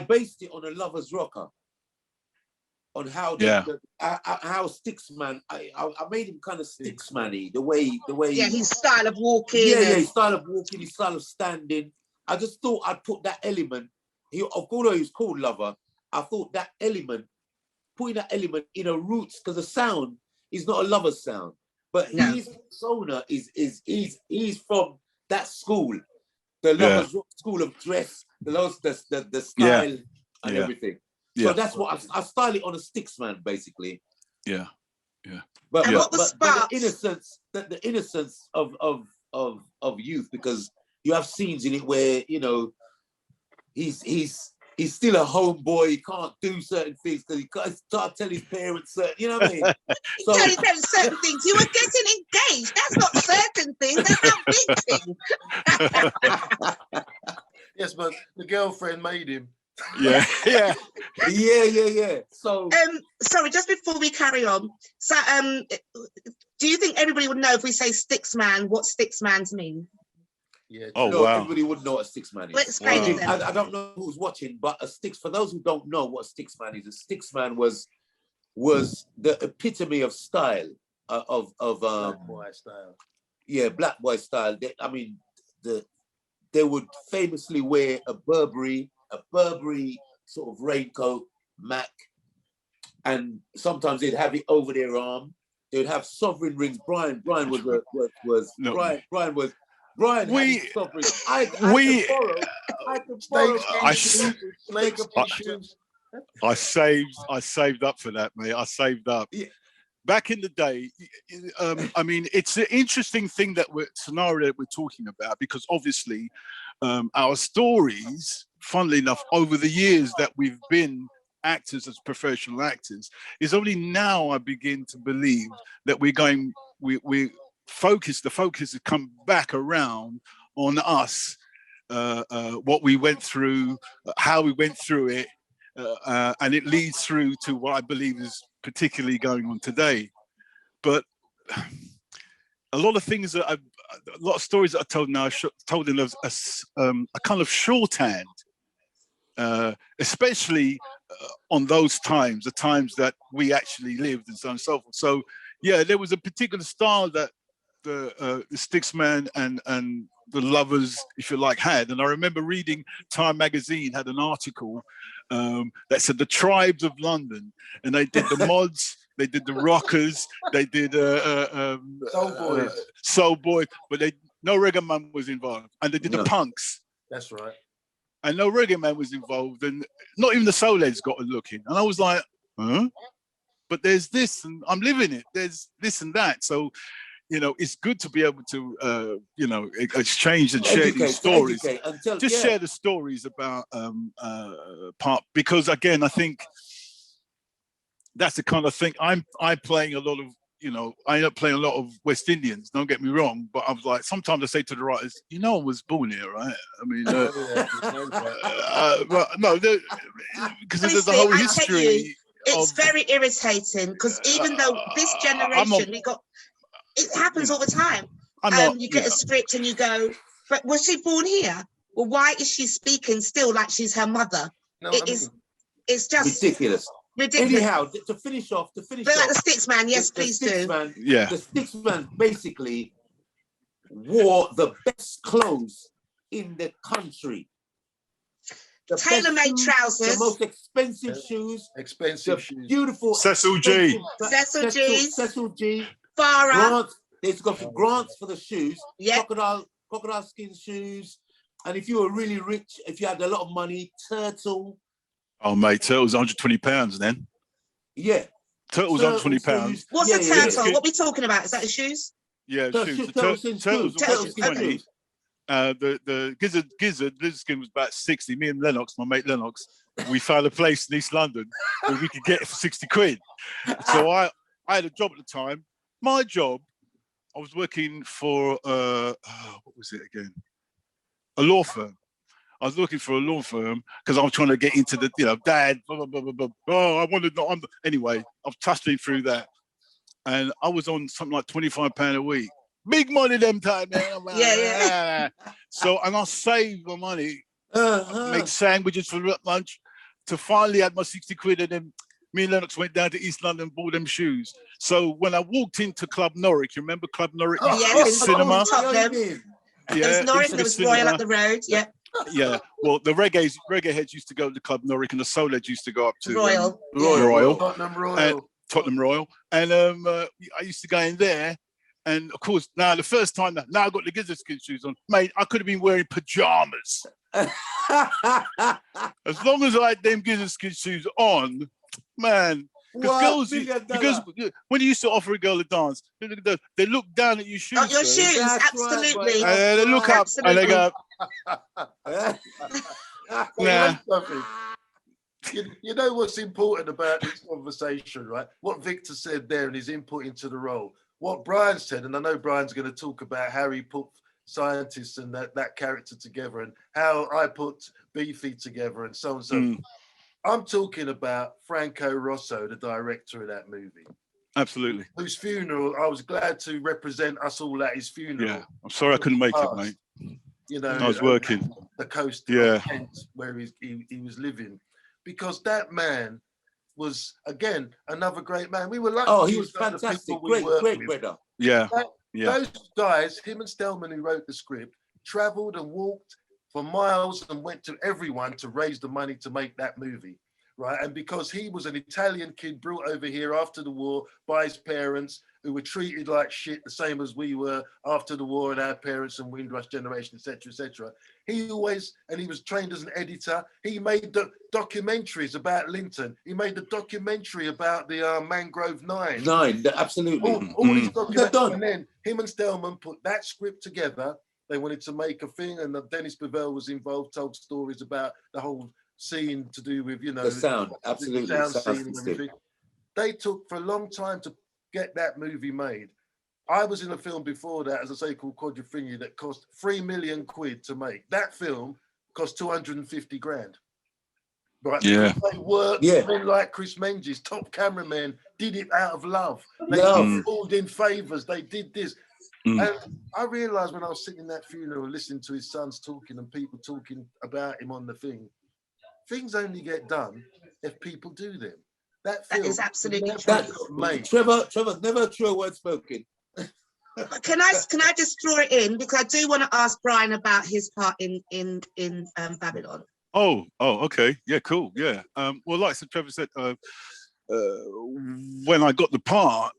based it on a lover's rocker. On how how Sticksman. I made him kind of Sticksman-y, the way. Yeah, his style of walking. His style of walking, his style of standing. I just thought I'd put that element. Although he was called Lover, I thought that element, putting that element in a roots, because the sound is not a lover's sound. but his persona is he's from that school, the lovers school of dress, the style and everything. So that's what I style it on a sticks man, basically. Yeah. But the innocence of youth, because you have scenes in it where, you know, he's still a homeboy. He can't do certain things because he can't start telling his parents certain, you know what I mean? So tell his parents certain things. You were getting engaged. That's not certain things. That's a big thing. Yes, but the girlfriend made him. Yeah. So sorry, just before we carry on, so do you think everybody would know if we say sticks man, what sticks man's mean? Yeah. Everybody would know what a sticks man is. Let's explain it then. I don't know who's watching, but for those who don't know what a sticks man is, a sticks man was the epitome of style of black boy style. Yeah, black boy style. They would famously wear a Burberry sort of raincoat, Mac, and sometimes they'd have it over their arm. They would have sovereign rings. Brian had sovereign. I saved up for that, mate. I saved up. Yeah. Back in the day, I mean, it's an interesting thing scenario that we're talking about, because obviously our stories, funnily enough, over the years that we've been actors as professional actors, is only now I begin to believe that the focus has come back around on us, what we went through, how we went through it, and it leads through to what I believe is particularly going on today. But a lot of things a lot of stories that I told now are told in a kind of shorthand, especially on those times, the times that we actually lived, and so on and so forth. So yeah, there was a particular style that the sticks man and the lovers, if you like, had. And I remember reading Time magazine had an article that said the tribes of London, and they did the mods, they did the rockers, they did soul boys, but no reggae man was involved, and they did the punks. That's right. And no reggae man was involved, and not even the soul heads got a look in. And I was like, huh? But there's this, and I'm living it. There's this and that. So, you know, it's good to be able to, you know, exchange and share these stories. Share the stories about because again, I think that's the kind of thing I'm playing a lot of. You know, I end up playing a lot of West Indians. Don't get me wrong, but I was like, sometimes I say to the writers, you know, I was born here, right? I mean, no, because there's a whole history. It's very irritating because even though this generation, it happens all the time. You get a script and you go, but was she born here? Well, why is she speaking still like she's her mother? No, it's just ridiculous. Anyhow, to finish off, like the sticks man, yes, please do. The sticks man basically wore the best clothes in the country. Tailor-made trousers, the most expensive shoes, beautiful Cecil G, Farah. Grant, they've got grants for the shoes. Yeah, crocodile skin shoes, and if you were really rich, if you had a lot of money, Turtle. Oh mate, Turtle's £120 then. Yeah, Turtle's £120. What's a turtle? Yeah. What are we talking about? Is that the shoes? Yeah, shoes. Turtle's £120. The gizzard skin was about 60. Me and Lennox, my mate Lennox, we found a place in East London where we could get it for 60 quid. So I had a job at the time. My job, I was working for what was it again? A law firm. I was looking for a law firm because I was trying to get into the, you know, dad, blah, blah, blah, blah, blah. Oh, I wanted not. Anyway, I was tussling through that. And I was on something like £25 a week. Big money them time, man. Yeah. So, and I saved my money, made sandwiches for lunch to finally add my 60 quid. And then me and Lennox went down to East London and bought them shoes. So when I walked into Club Norwich, you remember Club Norwich? Oh, yes, cinema. There was Norwich, there was Royal up the road, yeah. Yeah, well, the reggae heads used to go to Club Norwich, and the soul heads used to go up to Royal. Tottenham Royal. Tottenham Royal. And I used to go in there, And of course, now the first time now I got the gizzard skin shoes on, mate, I could have been wearing pajamas. As long as I had them gizzard skin shoes on, man. Because when you used to offer a girl a dance, they look down at your shoes. Oh, your shoes, absolutely. And they look up and they go, nah. You know what's important about this conversation, right? What Victor said there and his input into the role. What Brian said, and I know Brian's going to talk about how he put scientists and that character together and how I put Beefy together and so on. So I'm talking about Franco Rosso, the director of that movie. Absolutely. Whose funeral, I was glad to represent us all at his funeral. Yeah, I'm sorry I couldn't make it, mate. You know, I was working. The coast of Kent, where he was living. Because that man was, again, another great man. We were lucky. Oh, he was fantastic. Great brother. Yeah. Those guys, him and Stellman, who wrote the script, traveled and walked for miles and went to everyone to raise the money to make that movie, right? And because he was an Italian kid brought over here after the war by his parents, who were treated like shit, the same as we were after the war and our parents and Windrush generation, etc., etc. He was trained as an editor. He made documentaries about Linton. He made the documentary about the Mangrove Nine. Absolutely. All these documentaries. And then him and Stellman put that script together. They wanted to make a thing, and Dennis Bovell was involved, told stories about the whole scene to do with, you know, the sound, absolutely, the sound scene and everything. They took for a long time to get that movie made. I was in a film before that, as I say, called Quadrophenia, that cost £3 million to make. That film cost 250 grand. Right? Yeah. They worked, men like Chris Menges, top cameramen, did it out of love. They pulled in favours, they did this. And I realised when I was sitting in that funeral listening to his sons talking and people talking about him on the thing, things only get done if people do them. That is absolutely true. Trevor, never a true word spoken. Can I just draw it in, because I do want to ask Brian about his part in Babylon. Oh, okay, yeah, cool, yeah. Well, like Trevor said, when I got the part,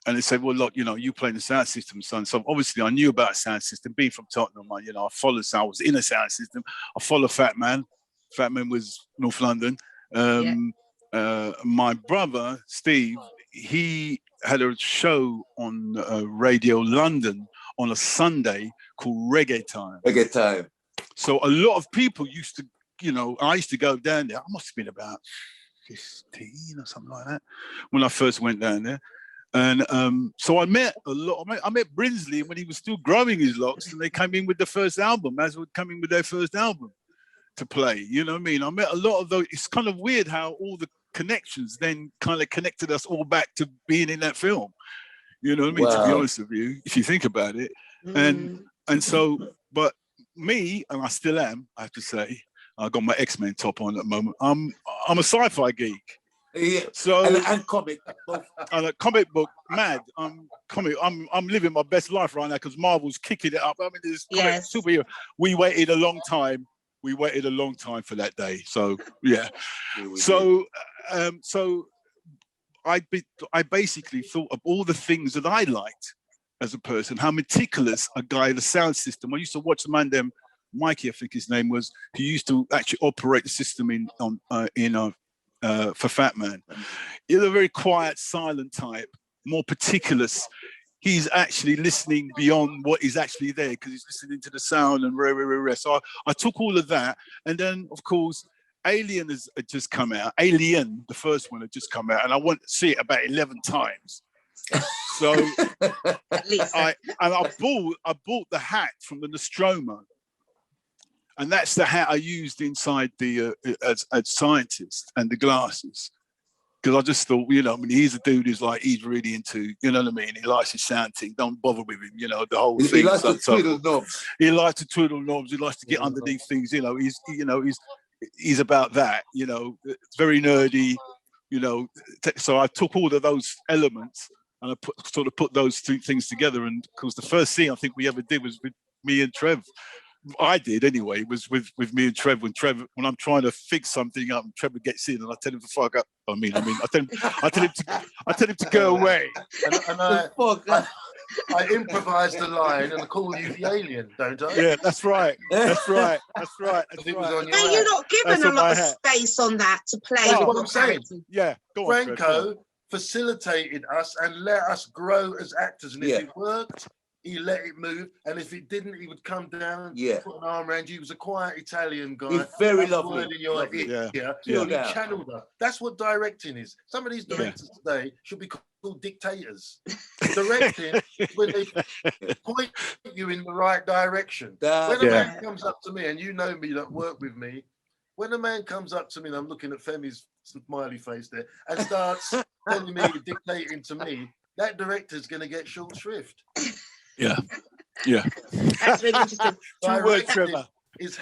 and they said, well, look, you know, you playing the sound system, son. So obviously I knew about a sound system. Being from Tottenham, I followed sound. I was in a sound system. I followed Fat Man. Fat Man was North London. My brother, Steve, he had a show on Radio London on a Sunday called Reggae Time. Reggae Time. So a lot of people used to, you know, I used to go down there. I must have been about 15 or something like that when I first went down there. And so I met I met Brinsley when he was still growing his locks, and they came in with the first album, as would come in with their first album to play. You know what I mean? I met a lot of those. It's kind of weird how all the connections then kind of connected us all back to being in that film. You know what I mean? To be honest with you, if you think about it. And so, but me, and I still am, I have to say, I got my X-Men top on at the moment. I'm a sci-fi geek. Yeah. So and comic. And a comic book mad. I'm living my best life right now because Marvel's kicking it up. I mean, there's superhero. We waited a long time. For that day. So yeah. So I basically thought of all the things that I liked as a person, how meticulous a guy, the sound system. I used to watch the man, Mikey, I think his name was, who used to actually operate the system for Fat Man. He's a very quiet, silent type, more meticulous. He's actually listening beyond what is actually there because he's listening to the sound and So I took all of that, and then of course Alien had just come out. Alien, the first one, had just come out, and I went to see it about 11 times. So at least. I bought the hat from the Nostromo. And that's the hat I used inside the as scientist, and the glasses, because I just thought, you know, I mean, he's a dude who's really into, you know what I mean. He likes his sound thing. Don't bother with him, you know, the whole thing. He likes to twiddle knobs. He likes to twiddle knobs. He likes to get underneath things. You know, he's about that. You know, it's very nerdy. You know, so I took all of those elements and I put those two things together. And of course, the first scene I think we ever did was with me and Trev. I did anyway, was with me and Trevor. When I'm trying to fix something up, and Trevor gets in, and I tell him to fuck up. I tell him to go away. I improvise the line and call you the alien, don't I? Yeah, that's right. That's right. That's right. That's It was right. on your But you're hat. not given That's a on my lot of hat. space on that to play That's your what I'm saying. character. Yeah, go on, Fred, go on. Franco facilitated us and let us grow as actors. And if it worked, he let it move. And if it didn't, he would come down, put an arm around you. He was a quiet Italian guy. He's very lovely. Word in your Lovely. ear. Yeah. He channeled us. That's what directing is. Some of these directors today should be called dictators. Directing is when they point you in the right direction. When a man comes up to me, and you know me that work with me, when a man comes up to me, and I'm looking at Femi's smiley face there, and starts telling me, dictating to me, that director's going to get short shrift. Yeah. That's really interesting. True word, Trevor.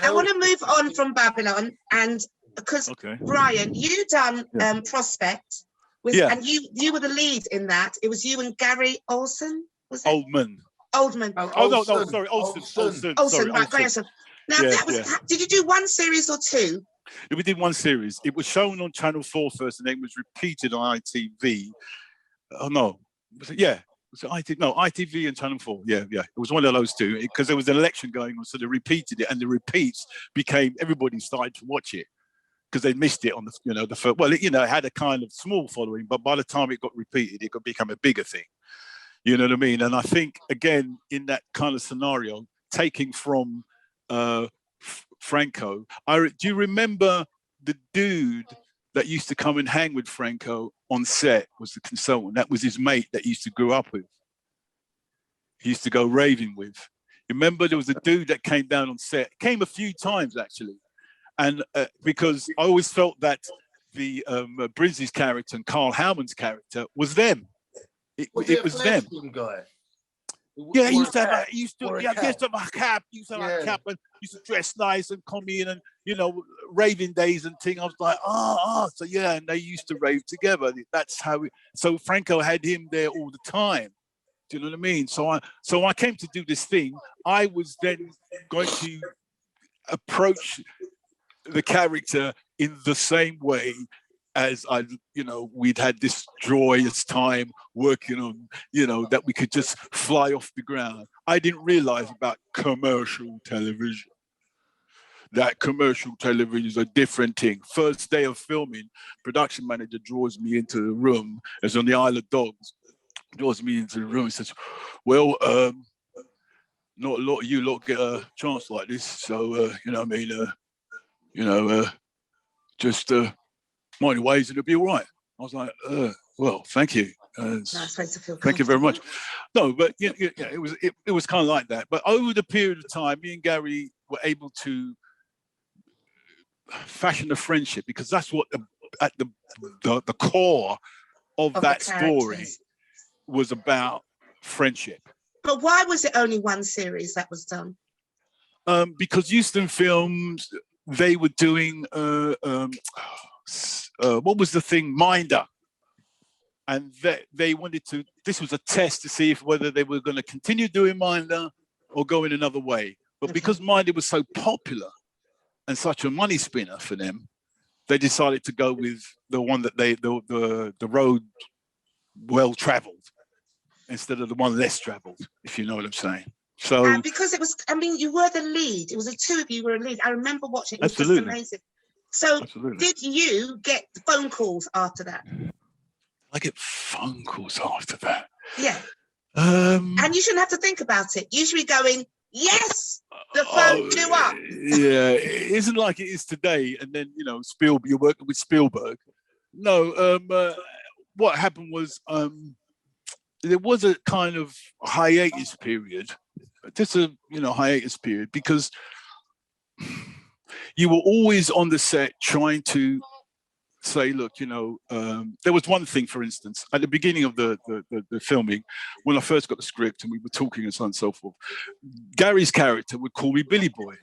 I want to move on from Babylon, and because Brian, you done Prospect, and you were the lead in that. It was you and Gary Olsen, was it? Oldman. No, sorry, Olsen. Right, Gary Olsen. Now that was. Did you do one series or two? We did one series. It was shown on Channel 4 first, and then was repeated on ITV. Oh no, was it ITV? No, ITV and Channel 4. Yeah. It was one of those two because there was an election going on, so they repeated it, and the repeats became everybody started to watch it because they missed it on the first. Well, it had a kind of small following, but by the time it got repeated, it could become a bigger thing. You know what I mean? And I think again in that kind of scenario, taking from Franco, do you remember the dude that used to come and hang with Franco on set was the consultant? That was his mate that he used to grow up with. He used to go raving with. Remember, there was a dude that came down on set. Came a few times actually, and because I always felt that the Brinsley's character and Carl Howman's character was them. It was them. Guy? Yeah, he used to have a cap. He used to have a cap and used to dress nice and come in and raving days and thing. I was like, so yeah, and they used to rave together. That's how. So Franco had him there all the time. Do you know what I mean? So I came to do this thing. I was then going to approach the character in the same way as we'd had this joyous time working on, that we could just fly off the ground. I didn't realize about commercial television. That commercial television is a different thing. First day of filming, production manager draws me into the room, as on the Isle of Dogs, draws me into the room and says, well, not a lot of you lot get a chance like this. So, just mind your ways and it'll be all right. I was like, well, thank you. Thank you very much. No, but it was kind of like that. But over the period of time, me and Gary were able to fashion a friendship, because that's what at the core of that story was about, friendship. But why was it only one series that was done? Because Euston Films, they were doing what was the thing, Minder, and they wanted to. This was a test to see whether they were going to continue doing Minder or go in another way. But because Minder was so popular and such a money spinner for them, they decided to go with the one that the road well traveled instead of the one less traveled, if you know what I'm saying. So because it was, you were the lead. It was the two of you were a lead. I remember watching it. It was just amazing. So did you get phone calls after that? I get phone calls after that. Yeah. And you shouldn't have to think about it. You should be going, yes, the phone blew up. Yeah, it isn't like it is today. And then, Spielberg, you're working with Spielberg. No, what happened was there was a kind of hiatus period, just a hiatus period, because you were always on the set trying to say, look, there was one thing, for instance, at the beginning of the filming, when I first got the script and we were talking and so on and so forth, Gary's character would call me Billy Boy.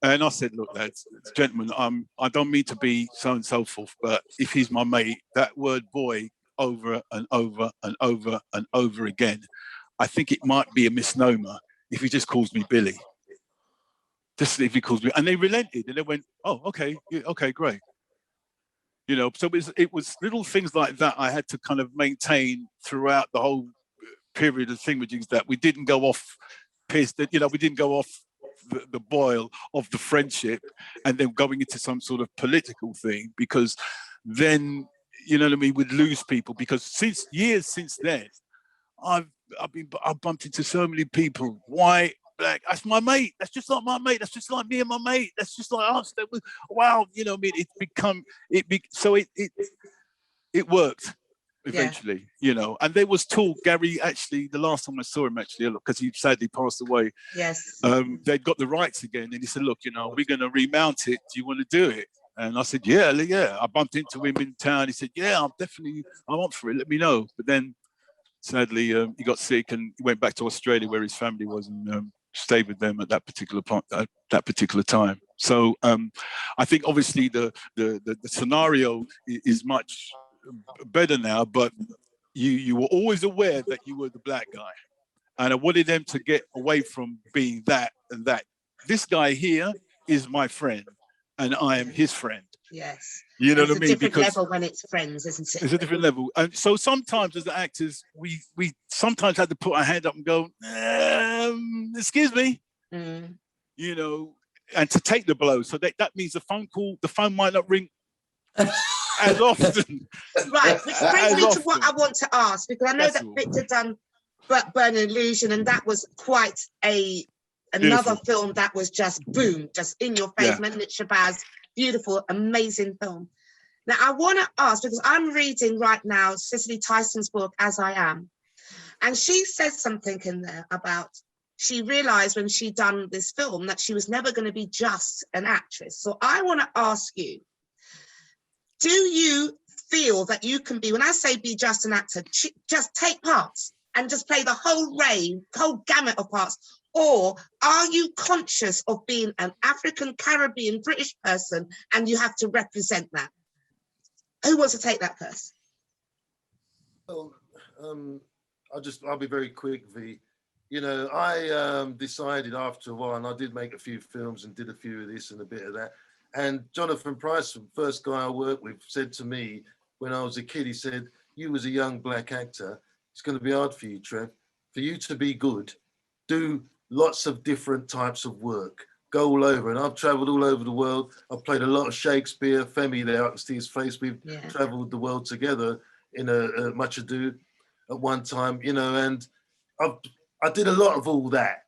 And I said, look, lads, gentlemen, I don't mean to be so and so forth, but if he's my mate, that word boy over and over and over and over again, I think it might be a misnomer if he just calls me Billy. Just if he calls me, and they relented and they went, oh, okay, yeah, okay, great. So it was little things like that I had to kind of maintain throughout the whole period of thingamajigs that we didn't go off pissed, that, you know, we didn't go off the boil of the friendship and then going into some sort of political thing, because then, you know what I mean, we'd lose people. Because years since then, I've bumped into so many people, white, black. That's my mate. That's just like my mate. That's just like me and my mate. That's just like us. Wow, you know what I mean? It worked eventually, you know. And there was talk, Gary, actually, the last time I saw him, actually, because he sadly passed away. Yes. They'd got the rights again, and he said, look, you know, we're going to remount it. Do you want to do it? And I said, yeah. I bumped into him in town. He said, yeah, I'm up for it. Let me know. But then, sadly, he got sick and he went back to Australia where his family was, and stayed with them at that particular time. So I think obviously the scenario is much better now, but you were always aware that you were the black guy, and I wanted them to get away from being that and that. This guy here is my friend, and I am his friend. Yes. You know what I mean? It's a different level when it's friends, isn't it? It's a different level. And so sometimes as actors, we sometimes had to put our hand up and go, excuse me, you know, and to take the blow. So that means the phone might not ring as often. Right, which brings me to what I want to ask, because I know that Victor done Burn an Illusion, and that was quite another film that was just boom, just in your face, Menlit Shabazz, beautiful, amazing film. Now, I want to ask, because I'm reading right now Cicely Tyson's book, As I Am, and she says something in there about she realised when she done this film that she was never going to be just an actress. So I want to ask you, do you feel that you can be, when I say be just an actor, just take parts and just play the whole gamut of parts? Or are you conscious of being an African, Caribbean, British person and you have to represent that? Who wants to take that first? Well, I'll be very quick, V. You know, I decided after a while, and I did make a few films and did a few of this and a bit of that. And Jonathan Price, the first guy I worked with, said to me when I was a kid, he said, you as a young black actor, it's going to be hard for you, Trev. For you to be good, do lots of different types of work. Go all over. And I've traveled all over the world. I've played a lot of Shakespeare. Femi there, I can see his face. We've traveled the world together in a Much Ado at one time, you know, and I did a lot of all that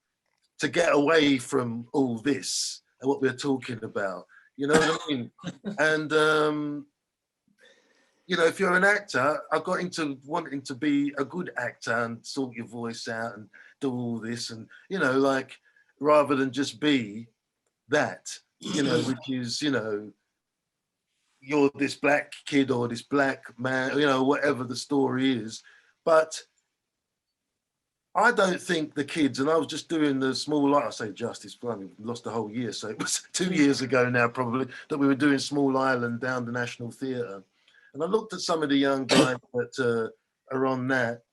to get away from all this and what we're talking about. You know what I mean? And, you know, if you're an actor, I got into wanting to be a good actor and sort your voice out and do all this and, you know, like, rather than just be that, you know, which is, you know, you're this black kid or this black man, you know, whatever the story is. But I don't think the kids, and I was just doing the Small Island, I say justice, we lost a whole year, so it was 2 years ago now probably, that we were doing Small Island down the National Theatre. And I looked at some of the young guys that are on that,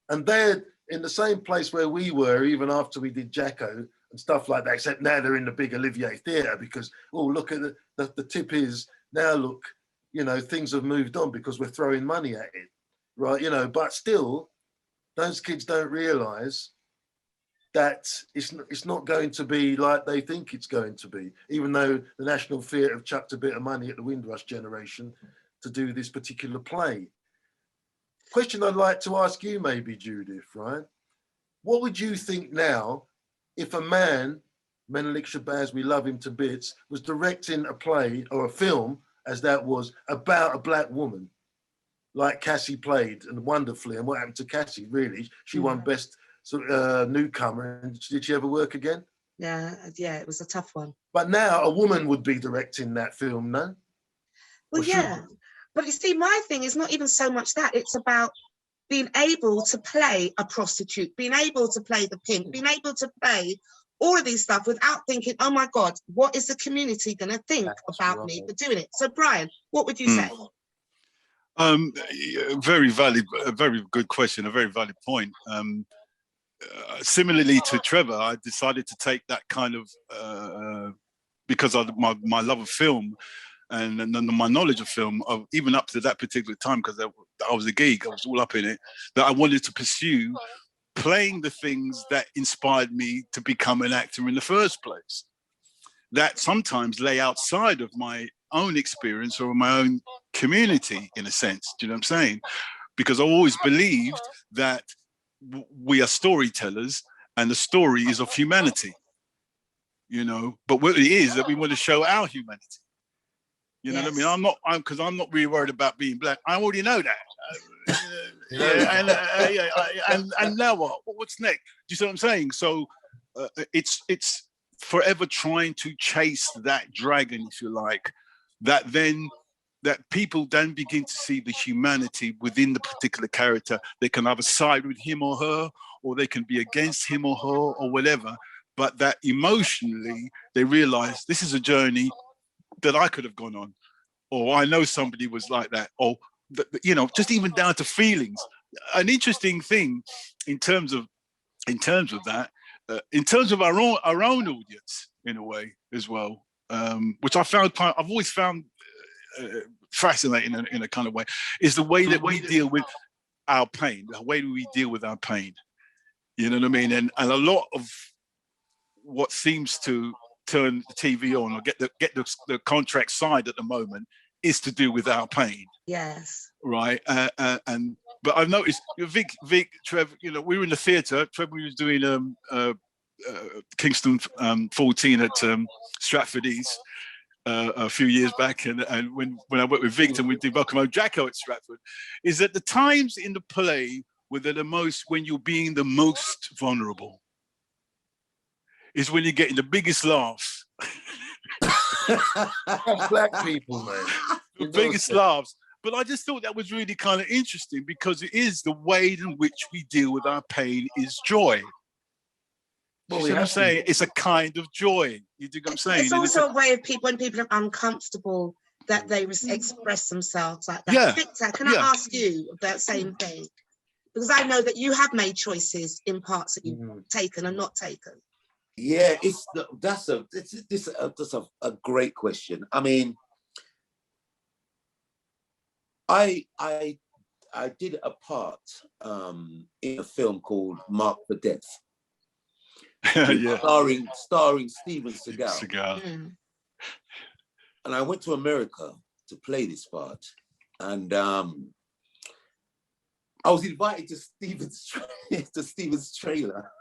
and they're in the same place where we were, even after we did Jacko and stuff like that, except now they're in the big Olivier Theatre because, oh, look at the tip is, now look, you know, things have moved on because we're throwing money at it, right? You know, but still, those kids don't realise that it's not going to be like they think it's going to be, even though the National Theatre have chucked a bit of money at the Windrush generation to do this particular play. Question I'd like to ask you maybe, Judith, right? What would you think now if a man, Menelik Shabazz, we love him to bits, was directing a play or a film, as that was, about a black woman, like Cassie played and wonderfully, and what happened to Cassie, really? She won Best Newcomer, and did she ever work again? Yeah, it was a tough one. But now a woman would be directing that film, no? Well, yeah. But you see, my thing is not even so much that, it's about being able to play a prostitute, being able to play the pimp, being able to play all of these stuff without thinking, oh my God, what is the community going to think about me for doing it? So Brian, what would you say? Very valid, a very good question, a very valid point. Similarly to Trevor, I decided to take that kind of, because of my love of film, and my knowledge of film, even up to that particular time, because I was a geek, I was all up in it, that I wanted to pursue playing the things that inspired me to become an actor in the first place, that sometimes lay outside of my own experience or my own community, in a sense. Do you know what I'm saying? Because I always believed that we are storytellers and the story is of humanity, you know, but what it is that we want to show our humanity. You know what I mean? I'm not really worried about being black. I already know that. And now what? What's next? Do you see what I'm saying? So it's forever trying to chase that dragon, if you like, that people then begin to see the humanity within the particular character. They can either side with him or her, or they can be against him or her, or whatever. But that emotionally, they realize this is a journey that I could have gone on, or I know somebody was like that, or you know, just even down to feelings. An interesting thing in terms of that, in terms of our own audience, in a way as well, which I've always found fascinating in a kind of way, is the way that we deal with our pain, the way we deal with our pain. You know what I mean? And a lot of what seems to turn the TV on or get the contract signed at the moment is to do with our pain. Yes. Right. But I've noticed Vic, Trev, you know, we were in the theatre. Trevor was doing Kingston 14 at Stratford East a few years back, and when I worked with Victor, we did Welcome Home Jacko at Stratford. Is that the times in the play where they're the most, when you're being the most vulnerable, is when you're getting the biggest laughs. Black people, man. The biggest laughs. But I just thought that was really kind of interesting, because it is the way in which we deal with our pain is joy. Well, you know what I'm saying? It's a kind of joy. You dig what I'm saying? It's also a way of people, when people are uncomfortable, that they express themselves like that. Yeah. Victor, can I ask you that same thing? Because I know that you have made choices in parts that you've taken and not taken. Yeah, that's a great question. I mean, I did a part in a film called Marked for Death. Yeah. starring Steven Seagal. Mm. And I went to America to play this part, and I was invited to Steven's trailer,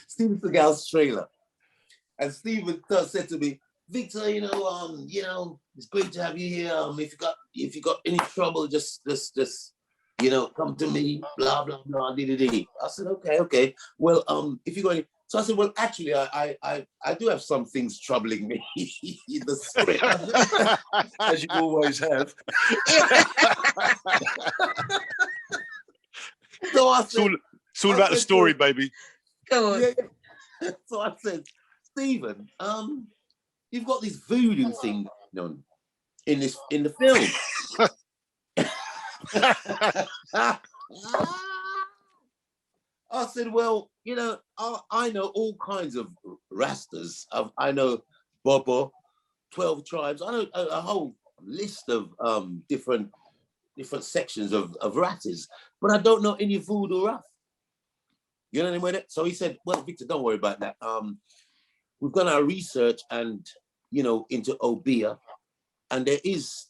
Steven Seagal's trailer, and Steven said to me, "Victor, you know, it's great to have you here. If you got any trouble, just come to me. Blah blah blah. I said, okay. Well, if you got any, so I said, well, actually, I do have some things troubling me in the script, as you always have. So I said, it's all about the story, baby. Go on. Yeah. So I said, Steven, you've got this voodoo thing on in the film. I said, well, you know, I know all kinds of Rastas. I know Bobo, 12 tribes. I know a whole list of different sections of Rastas, but I don't know any voodoo Ras. You know what I mean? So he said, well, Victor, don't worry about that. We've done our research and, you know, into Obia, and there is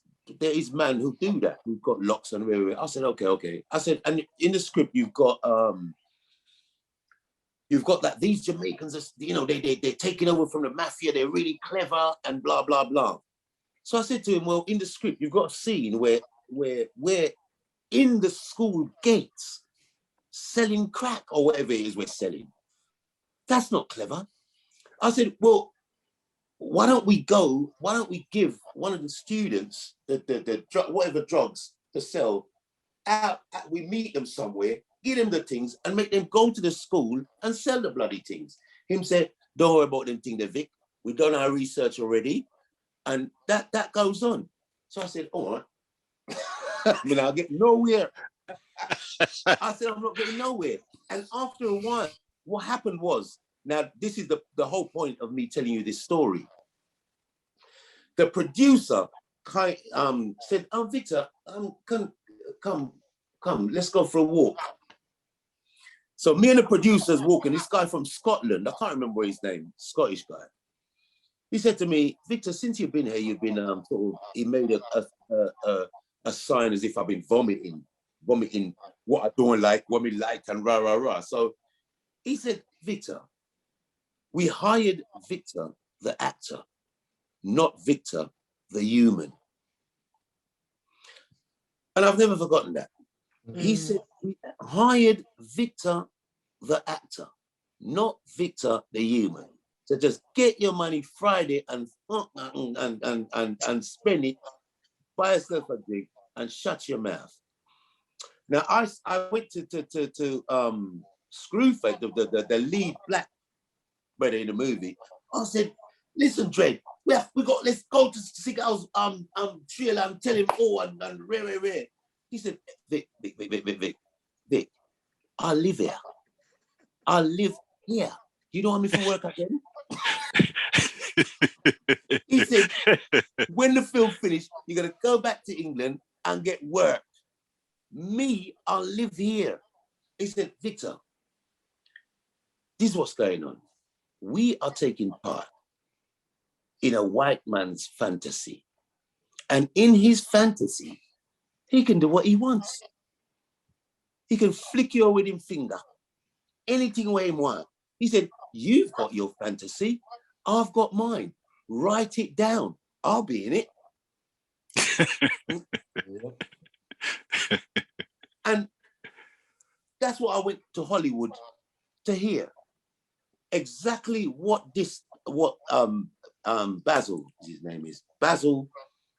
men who do that. We've got locks and where. I said, okay. I said, and in the script you've got that these Jamaicans are, you know, they're taking over from the mafia. They're really clever and blah blah blah. So I said to him, well, in the script you've got a scene where we're in the school gates selling crack or whatever it is we're selling. That's not clever. I said, well, why don't we give one of the students the whatever drugs to sell out, we meet them somewhere, give them the things and make them go to the school and sell the bloody things. Him said, don't worry about them things, Vic. We've done our research already. And that goes on. So I said, all right. I mean, I'll get nowhere. I said, I'm not getting nowhere. And after a while, what happened was, now this is the whole point of me telling you this story. The producer said, Victor, come, let's go for a walk. So me and the producers walking, this guy from Scotland, I can't remember his name, Scottish guy. He said to me, Victor, since you've been here, you've been he made a sign as if I've been vomiting what I don't like, what me like, and rah, rah, rah. So he said, Victor, we hired Victor, the actor, not Victor, the human. And I've never forgotten that. He said, we hired Victor, the actor, not Victor, the human. So just get your money Friday and spend it, buy yourself a drink and shut your mouth. Now I went to Screwface, the lead black brother in the movie. I said, listen, Dred, let's go to Seagal's trailer and tell him and rare. He said, Vic, I live here. I live here. You don't want me for work again? He said, when the film finished, you're going to go back to England and get work. Me, I'll live here. He said, Victor, this is what's going on. We are taking part in a white man's fantasy. And in his fantasy, he can do what he wants. He can flick your wedding finger. Anything where he wants. He said, you've got your fantasy. I've got mine. Write it down. I'll be in it. And that's what I went to Hollywood to hear. Exactly what Basil, his name is,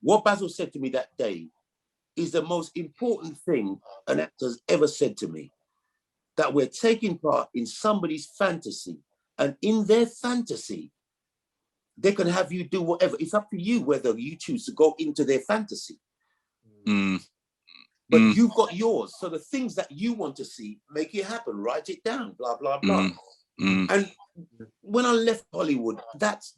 what Basil said to me that day is the most important thing an actor's ever said to me. That we're taking part in somebody's fantasy, and in their fantasy, they can have you do whatever. It's up to you whether you choose to go into their fantasy. But you've got yours. So the things that you want to see, make it happen, write it down, blah, blah, blah. And when I left Hollywood, that's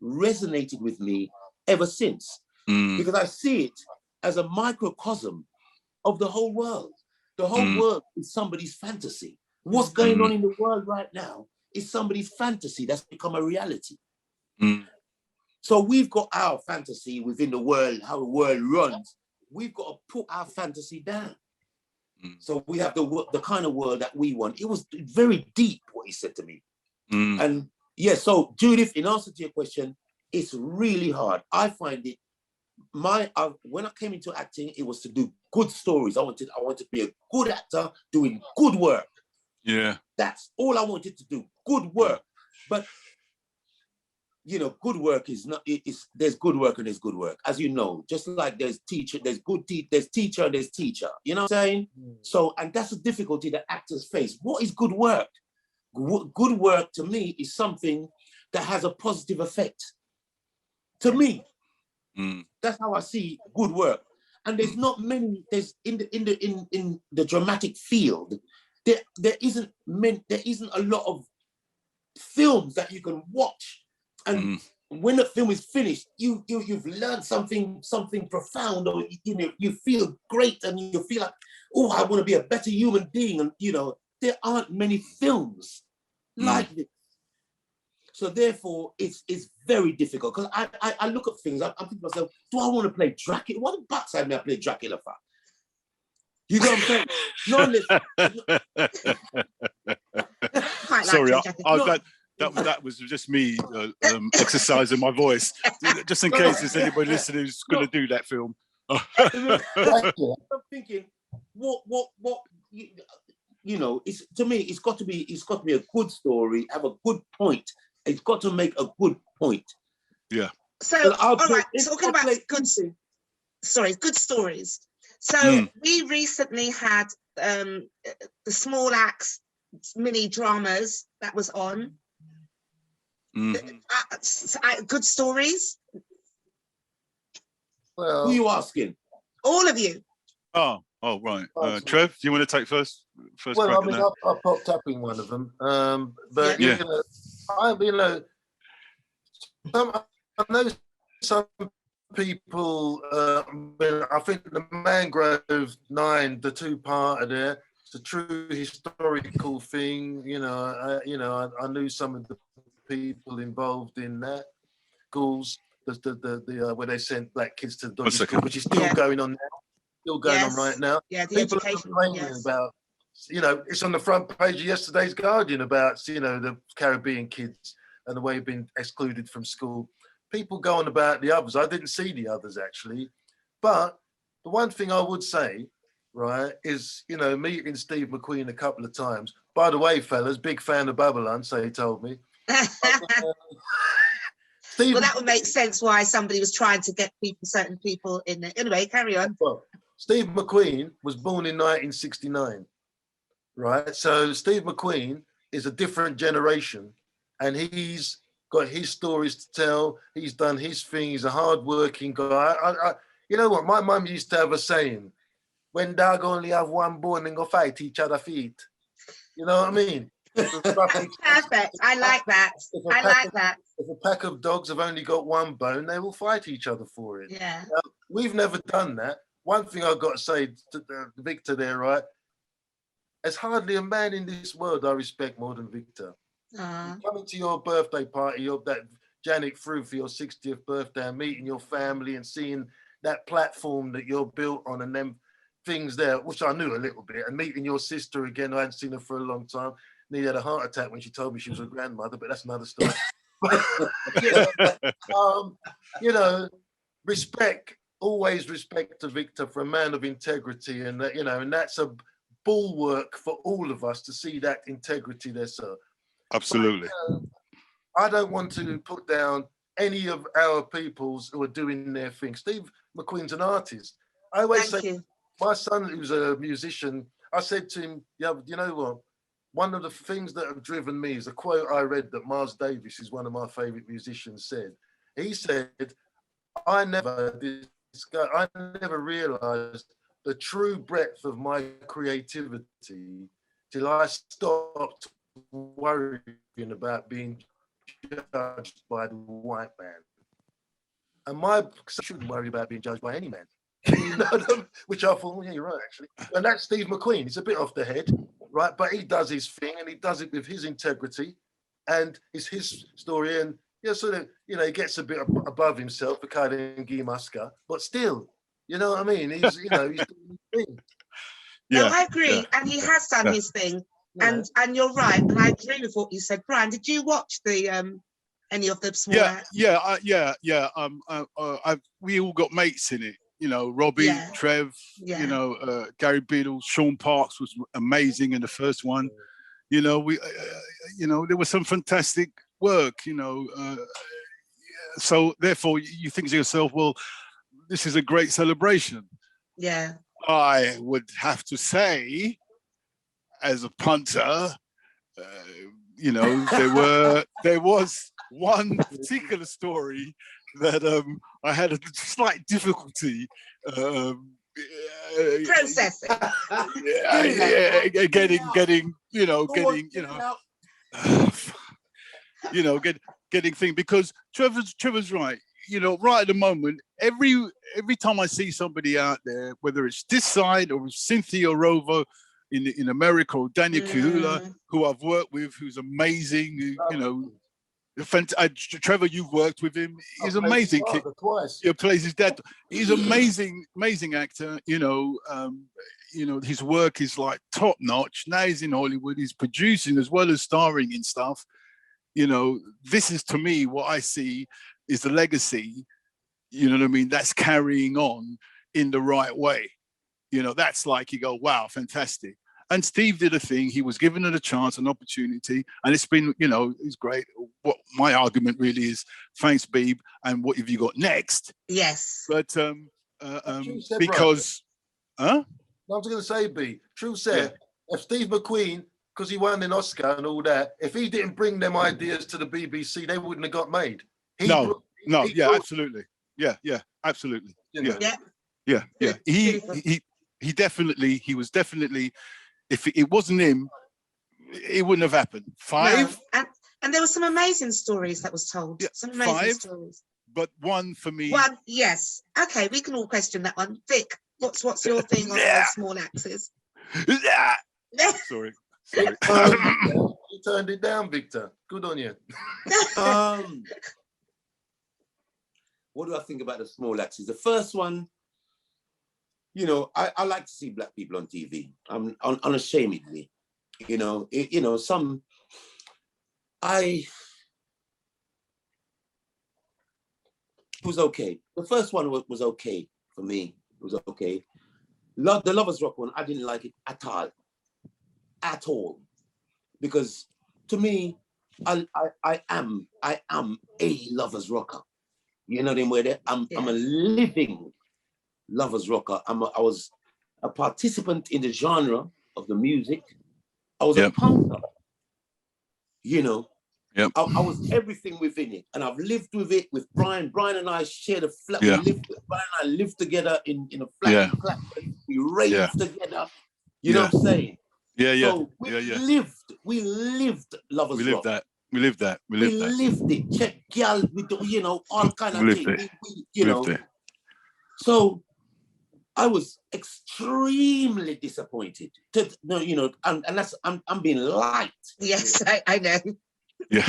resonated with me ever since. Because I see it as a microcosm of the whole world. The whole world is somebody's fantasy. What's going on in the world right now is somebody's fantasy that's become a reality. So we've got our fantasy within the world, how the world runs. We've got to put our fantasy down. So we have the kind of world that we want. It was very deep what he said to me. And yeah, so Judith, in answer to your question, it's really hard. I find it, when I came into acting, it was to do good stories. I wanted to be a good actor doing good work. Yeah. That's all I wanted to do, good work. But you know, good work is not, there's good work and there's good work. As you know, just like there's teacher, there's teacher and there's teacher. You know what I'm saying? So, and that's the difficulty that actors face. What is good work? Good work to me is something that has a positive effect. To me, that's how I see good work. And there's not many. There's in the dramatic field, there isn't a lot of films that you can watch. And when the film is finished, you've learned something profound, or you feel great, and you feel like, oh, I want to be a better human being. And there aren't many films like this. So therefore, it's very difficult, because I look at things. I'm thinking to myself, do I want to play Dracula? What the backside may I play Dracula for? You know what I'm saying? Sorry, that was just me exercising my voice, just in case there's anybody listening who's going to do that film. I'm thinking, what it's, to me, it's got to be a good story, have a good point. It's got to make a good point. Yeah. So, all right, talking about good stories. So we recently had the Small Acts mini dramas that was on. Good stories. Well, who are you asking? All of you. Oh, right. Trev, do you want to take first? Well, I mean, I popped up in one of them, but yeah. I know some people. I think the Mangrove 9, the two-parter there, it's a true historical thing. You know, I knew some of the people involved in that. Schools, where they sent black kids to the dodgy school, which is still going on now, still going on right now. Yeah, the People are education. complaining about, you know, it's on the front page of yesterday's Guardian about, you know, the Caribbean kids and the way they've been excluded from school. People go on about the others. I didn't see the others actually, but the one thing I would say, right, is, you know, meeting Steve McQueen a couple of times. By the way, fellas, big fan of Babylon, so he told me. Steve, well, that would make sense why somebody was trying to get certain people in there. Anyway, carry on. Well, Steve McQueen was born in 1969, right? So Steve McQueen is a different generation, and he's got his stories to tell. He's done his thing. He's a hard-working guy. You know what? My mum used to have a saying, when dog only have one bone and go fight each other feet. You know what I mean? Perfect. I like that. I like that. If a pack of dogs have only got one bone, they will fight each other for it. Yeah. We've never done that. One thing I've got to say to Victor there, right? There's hardly a man in this world I respect more than Victor. Coming to your birthday party, that Janet threw for your 60th birthday, and meeting your family and seeing that platform that you're built on and them things there, which I knew a little bit, and meeting your sister again. I hadn't seen her for a long time. Nearly had a heart attack when she told me she was a grandmother, but that's another story. You know, respect, always respect to Victor for a man of integrity, and that, you know, and that's a bulwark for all of us to see that integrity there, sir. Absolutely. But, I don't want to put down any of our peoples who are doing their thing. Steve McQueen's an artist. I always say, my son, who's a musician, I said to him, yeah, you know what? One of the things that have driven me is a quote I read that Miles Davis is one of my favorite musicians said. He said, I never realized the true breadth of my creativity till I stopped worrying about being judged by the white man. And I shouldn't worry about being judged by any man. You know, which I thought, yeah, you're right, actually. And that's Steve McQueen. He's a bit off the head, right? But he does his thing, and he does it with his integrity, and it's his story. And yeah, sort of, you know, he gets a bit above himself, for kind of Guy Musca, but still, you know what I mean? He's, you know, he's doing his thing. Yeah, no, I agree, and he has done his thing. Yeah. And you're right, and I agree with what you said, Brian. Did you watch the any of the small acts? We all got mates in it. You know, Robbie, Trev, you know, Gary Beadle, Sean Parks was amazing in the first one. You know, you know, there was some fantastic work. You know, so therefore you think to yourself, well, this is a great celebration. Yeah, I would have to say, as a punter, you know, there was one particular story that I had a slight difficulty processing. Getting getting thing, because Trevor's right. You know, right at the moment, every time I see somebody out there, whether it's this side or Cynthia Rover in America, or Daniel Kahula, who I've worked with, who's amazing, you know. Trevor, you've worked with him. He's amazing. He plays his dad. He's amazing actor. You know, his work is like top notch. Now he's in Hollywood. He's producing as well as starring in stuff. You know, this is, to me, what I see is the legacy. You know what I mean? That's carrying on in the right way. You know, that's like, you go, wow, fantastic. And Steve did a thing. He was given it a chance, an opportunity, and it's been, you know, it's great. What my argument really is, thanks, Beeb, and what have you got next? Yes. But because, I was going to say, B, true said, if Steve McQueen, because he won an Oscar and all that, if he didn't bring them ideas to the BBC, they wouldn't have got made. Absolutely. Yeah, absolutely. Yeah. He was definitely. If it wasn't him, it wouldn't have happened. Five. No. And there were some amazing stories that was told. Yeah, some amazing stories. But one for me. One, yes. Okay, we can all question that one. Vic, what's your thing on those small axes? Sorry. You turned it down, Victor. Good on you. What do I think about the small acts? The first one, you know, I like to see black people on TV. Unashamedly, you know, it was okay. The first one was okay for me. It was okay. The Lovers Rock one, I didn't like it at all, because to me, I am a lovers rocker. You know what I mean? I'm a living lovers rocker. I was a participant in the genre of the music. I was a punker. You know, I was everything within it, and I've lived with it with Brian. Brian and I shared a flat. Brian and I lived together in a flat. Yeah. We raved together. You know what I'm saying? So we lived lovers rock. We lived it. Check girl, you know, all kind of things. You know. So I was extremely disappointed. You know, and that's I'm being light. Yes, I know. Yeah.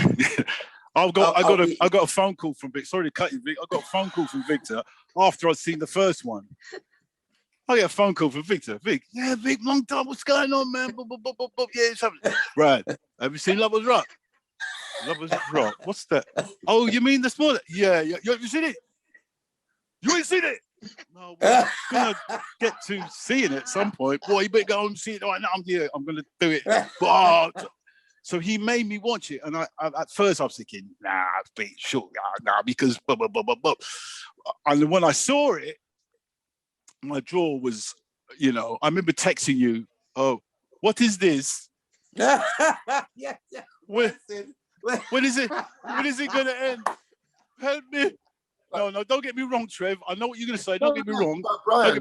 I got a phone call from Victor. Sorry to cut you, Vic. I got a phone call from Victor after I'd seen the first one. I get a phone call from Victor. Vic, yeah, Vic, long time. What's going on, man? Yeah, something. Brad, have you seen Lovers Rock? Lovers Rock. What's that? Oh, you mean the smaller? Yeah. Have you seen it? You ain't seen it? No, we're gonna get to seeing it at some point. Boy, you better go and see it right now. I'm gonna do it. But so he made me watch it, and I at first I was thinking, nah, it's been short, nah, because blah, blah, blah, blah, blah. And when I saw it, my jaw was, you know, I remember texting you, oh, what is this? Yeah. When is it gonna end? Help me. No, don't get me wrong, Trev. I know what you're going to say. Don't get me wrong. But Brian,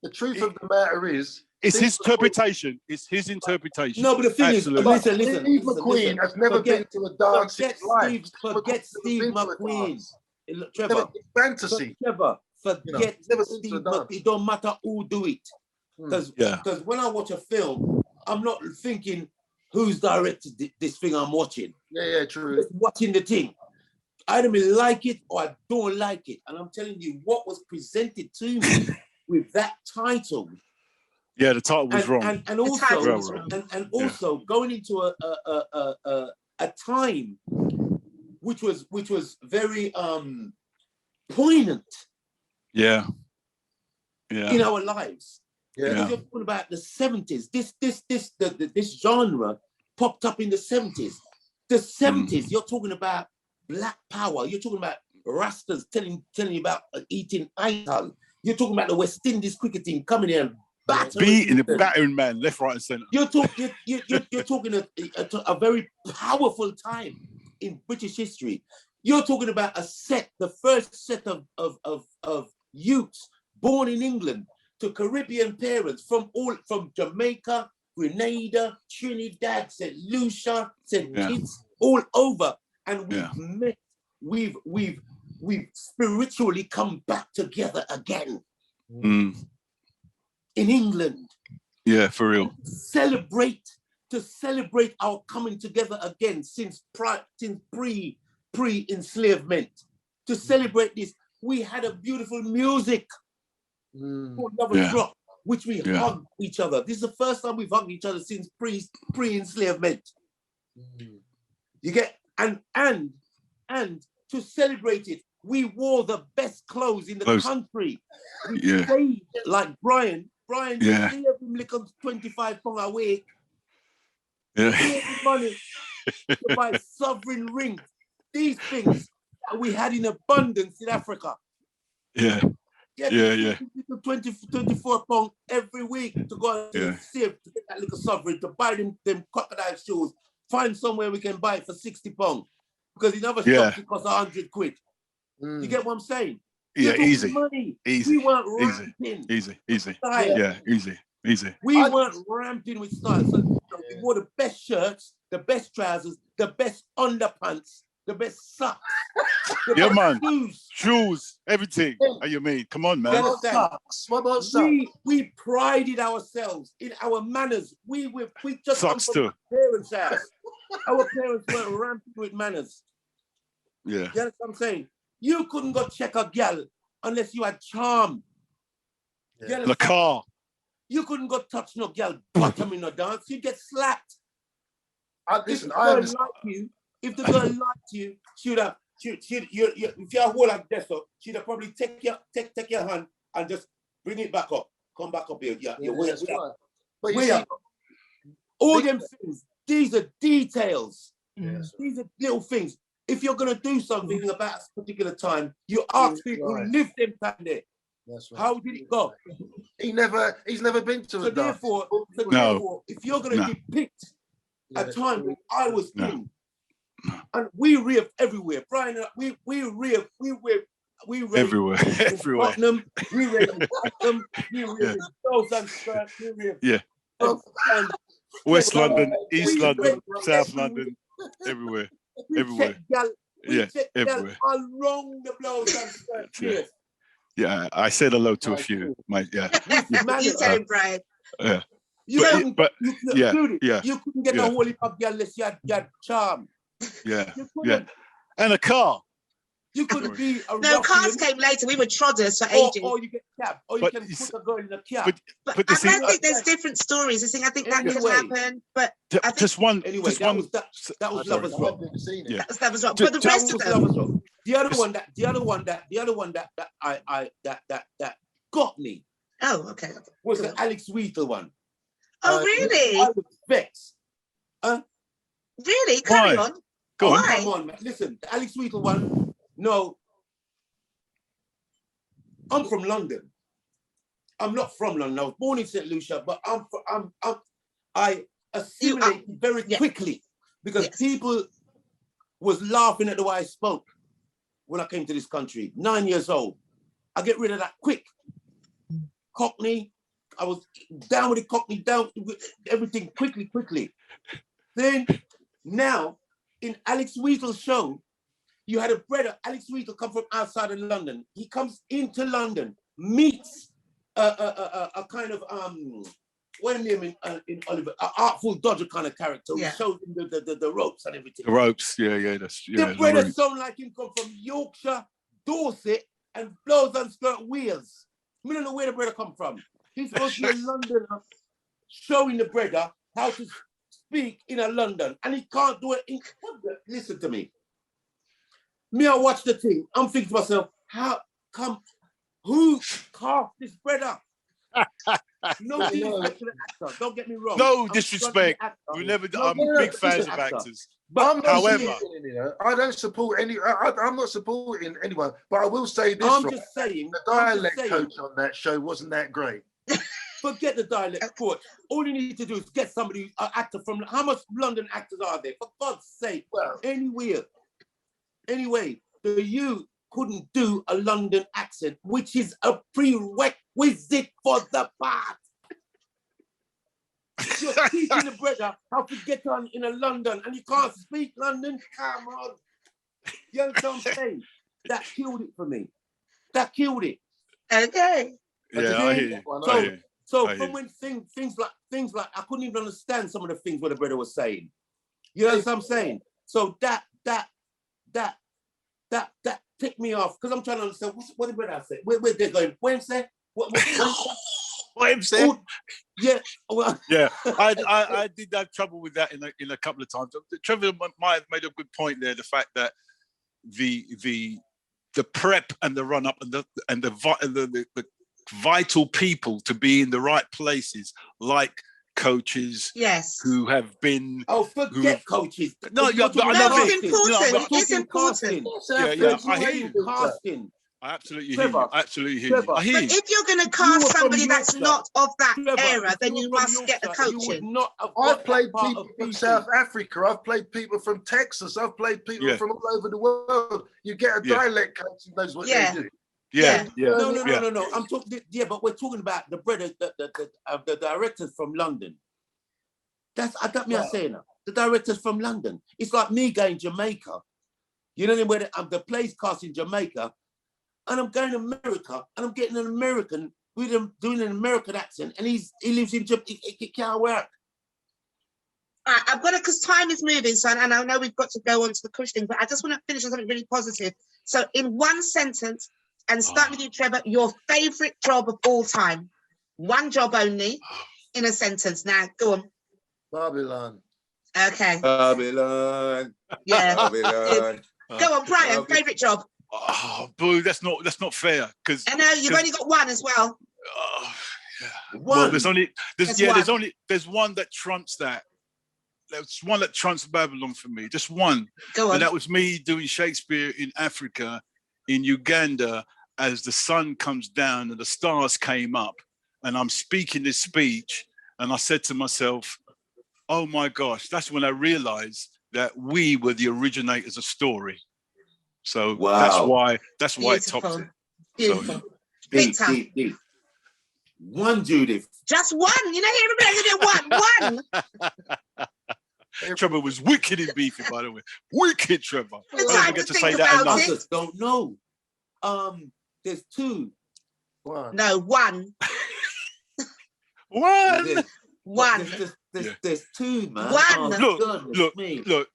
the truth of the matter is... It's his interpretation. It's his interpretation. No, but the thing is, listen. Steve McQueen has never been to a dance in his life. Forget Steve McQueen. Trevor, fantasy. Trevor, forget Steve McQueen. It don't matter who do it. Because when I watch a film, I'm not thinking who's directed this thing I'm watching. Yeah, true. I'm just watching the thing. I either like it or I don't like it. And I'm telling you, what was presented to me with that title. Yeah, the title was wrong. And also going into a time which was very poignant. Yeah. In our lives. Yeah. Because you're talking about the 70s. This genre popped up in the 70s. The 70s, you're talking about Black Power. You're talking about Rastas telling you about eating ital. You're talking about the West Indies cricket team coming in and battering man, left, right, and centre. You're talking a very powerful time in British history. You're talking about the first set of youths born in England to Caribbean parents from Jamaica, Grenada, Trinidad, St. Lucia, St. Kitts, all over. And we've spiritually come back together again in England. Yeah, for real. To celebrate our coming together again since pre-enslavement. To celebrate this, we had a beautiful music called Lovers Rock, which we hugged each other. This is the first time we've hugged each other since pre-enslavement. You get. And to celebrate it, we wore the best clothes in the country. We stayed like Brian. Brian, you see him little £25 a week. Yeah. He had money to buy sovereign rings. These things that we had in abundance in Africa. Yeah. 24 pounds every week to go and save to get that little sovereign, to buy them crocodile shoes. Find somewhere we can buy it for £60 because in other shops it costs £100. You get what I'm saying? Yeah, easy. Money. Easy. We weren't ramping. Easy. Style. Yeah, easy. We weren't ramping with style. So we wore the best shirts, the best trousers, the best underpants, the best socks, the best shoes. shoes, everything. How you mean? Come on, man. What about socks? We prided ourselves in our manners. We just come Socks from too. our parents' house. Our parents weren't rampant with manners. Yeah. You understand what I'm saying? You couldn't go check a girl unless you had charm. Yeah. The car. You couldn't go touch no girl bottom in a dance. You'd get slapped. Listen, if the girl liked you, she'd have, if you hold like this up, she'd have probably take your hand and just bring it back up. Come back up here. Yeah, right. But you see, all them things, these are details. Yes. These are little things. If you're going to do something about a particular time, you ask people who live them time there. That's right. How did it go? He's never been to a dance. Therefore, if you're going to depict a time when I was in, and we raved everywhere, Brian, we raved Everywhere. Tottenham, we raved in Tottenham, we raved in Southend Square, we raved and West London, East London, South London, everywhere. Everywhere. Everywhere. Along the blows and skirts. Yeah, I said hello to a few. You tell him, Brian. Yeah. You couldn't get a whole heap of girl unless you had charm. Yeah. And a car. You couldn't be a No, cars came later. We were trodders for ages. Or you get cab, or you can put a girl in a cab. But I think there's different stories. I think that could happen. But I think, just one. Anyway, that was Lovers Rock. Yeah. That was wrong. But the rest of them. The other one that got me. Oh, okay. Was the Alex Wheatle one. Oh, really? I was vexed. Really? Carry on. Go on. Come on, man. Listen, the Alex Wheatle one. No, I'm from London. I'm not from London. I was born in St. Lucia, but I assimilated very quickly because people was laughing at the way I spoke when I came to this country. 9 years old. I get rid of that quick. Cockney. I was down with the Cockney, down with everything quickly. Then now in Alex Wheatle's show, you had a brother, Alex Wheatle, come from outside of London. He comes into London, meets a kind of what name in Oliver, an Artful Dodger kind of character who shows him the ropes and everything. The ropes, the brother sound like him come from Yorkshire, Dorset, and blows and skirt wheels. I don't know where the brother come from. He's supposed to be a Londoner showing the brother how to speak in a London, and he can't do it in. Listen to me. I watch the thing. I'm thinking to myself, who cast this brother? No disrespect to the actor. Don't get me wrong. No disrespect. I'm big fans of actors. But however, I don't support any. I'm not supporting anyone. But I will say this. I'm just saying. The dialect coach on that show wasn't that great. Forget the dialect coach. All you need to do is get somebody, an actor from. How much London actors are there? For God's sake. Well, Anyway, you couldn't do a London accent, which is a prerequisite for the part. You're teaching the brother how to get on in a London, and you can't speak London. Come on. You understand what I'm saying? That killed it for me. That killed it. Okay. Yeah, I hear you. So from when things like I couldn't even understand some of the things what the brother was saying. You know what I'm saying? So that ticked me off because I'm trying to understand what did brother say? Where they're going? Wednesday? Wednesday? Yeah. Well, yeah. I did have trouble with that in a couple of times. Trevor might have made a good point there. The fact that the prep and the run up and the vital people to be in the right places, like coaches, who have been. Oh, forget coaches. No, it's important. It's important. I hear you. Casting. I absolutely hear you. Absolutely hear you. I hear you. But if you're going to cast somebody that's not of that era, then you must get a coach in. I've played people from South Africa. I've played people from Texas. I've played people from all over the world. You get a dialect coach who knows what they do. No. I'm talking. Yeah, but we're talking about the brother, the directors from London. I got me saying that. The directors from London. It's like me going Jamaica. You know where the plays cast in Jamaica. and I'm going to America, and I'm getting an American with him doing an American accent, and he lives in Japan. It can't work. All right, I've got to, because time is moving, so and I know we've got to go on to the Kush thing, but I just want to finish on something really positive. So in one sentence, and start with you, Trevor, your favourite job of all time. One job only, in a sentence. Now, go on. Babylon. Okay. Babylon. Yeah. Babylon. Go on, Brian, favourite job. Oh, boo, that's not fair. Because I know, you've only got one as well. One. Well, there's one that trumps that. There's one that trumps Babylon for me. Just one. Go on. And that was me doing Shakespeare in Africa, in Uganda, as the sun comes down and the stars came up, and I'm speaking this speech, and I said to myself, oh my gosh, that's when I realized that we were the originators of story. So wow. that's why it tops it. Beautiful. So, Deep. One, Judith. Just one. You know, everybody one. Trevor was wicked in beefing, by the way. Wicked, Trevor. I Time don't to get to think say that about enough. I just don't know. There's two. One. No, one. One. One. There's two, man. One.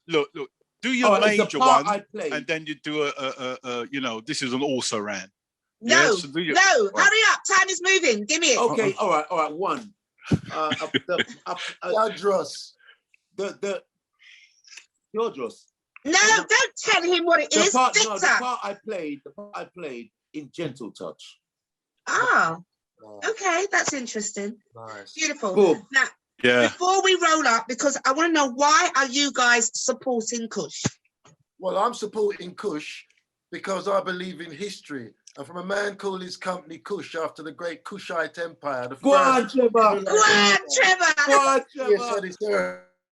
Look. Do your major one, and then you do a this is an also ran. No, yeah, so hurry up. Time is moving. Give me it. Okay, all right. One. Yadros. Yadros. No, don't tell him what it is. The part I played in Gentle Touch. Ah, Nice. okay, that's interesting. Nice. Beautiful. Boom. Now, before we roll up, because I want to know, why are you guys supporting Kush? Well, I'm supporting Kush because I believe in history. And from a man called his company Kush after the great Kushite Empire. Go on, Trevor. Yes, on this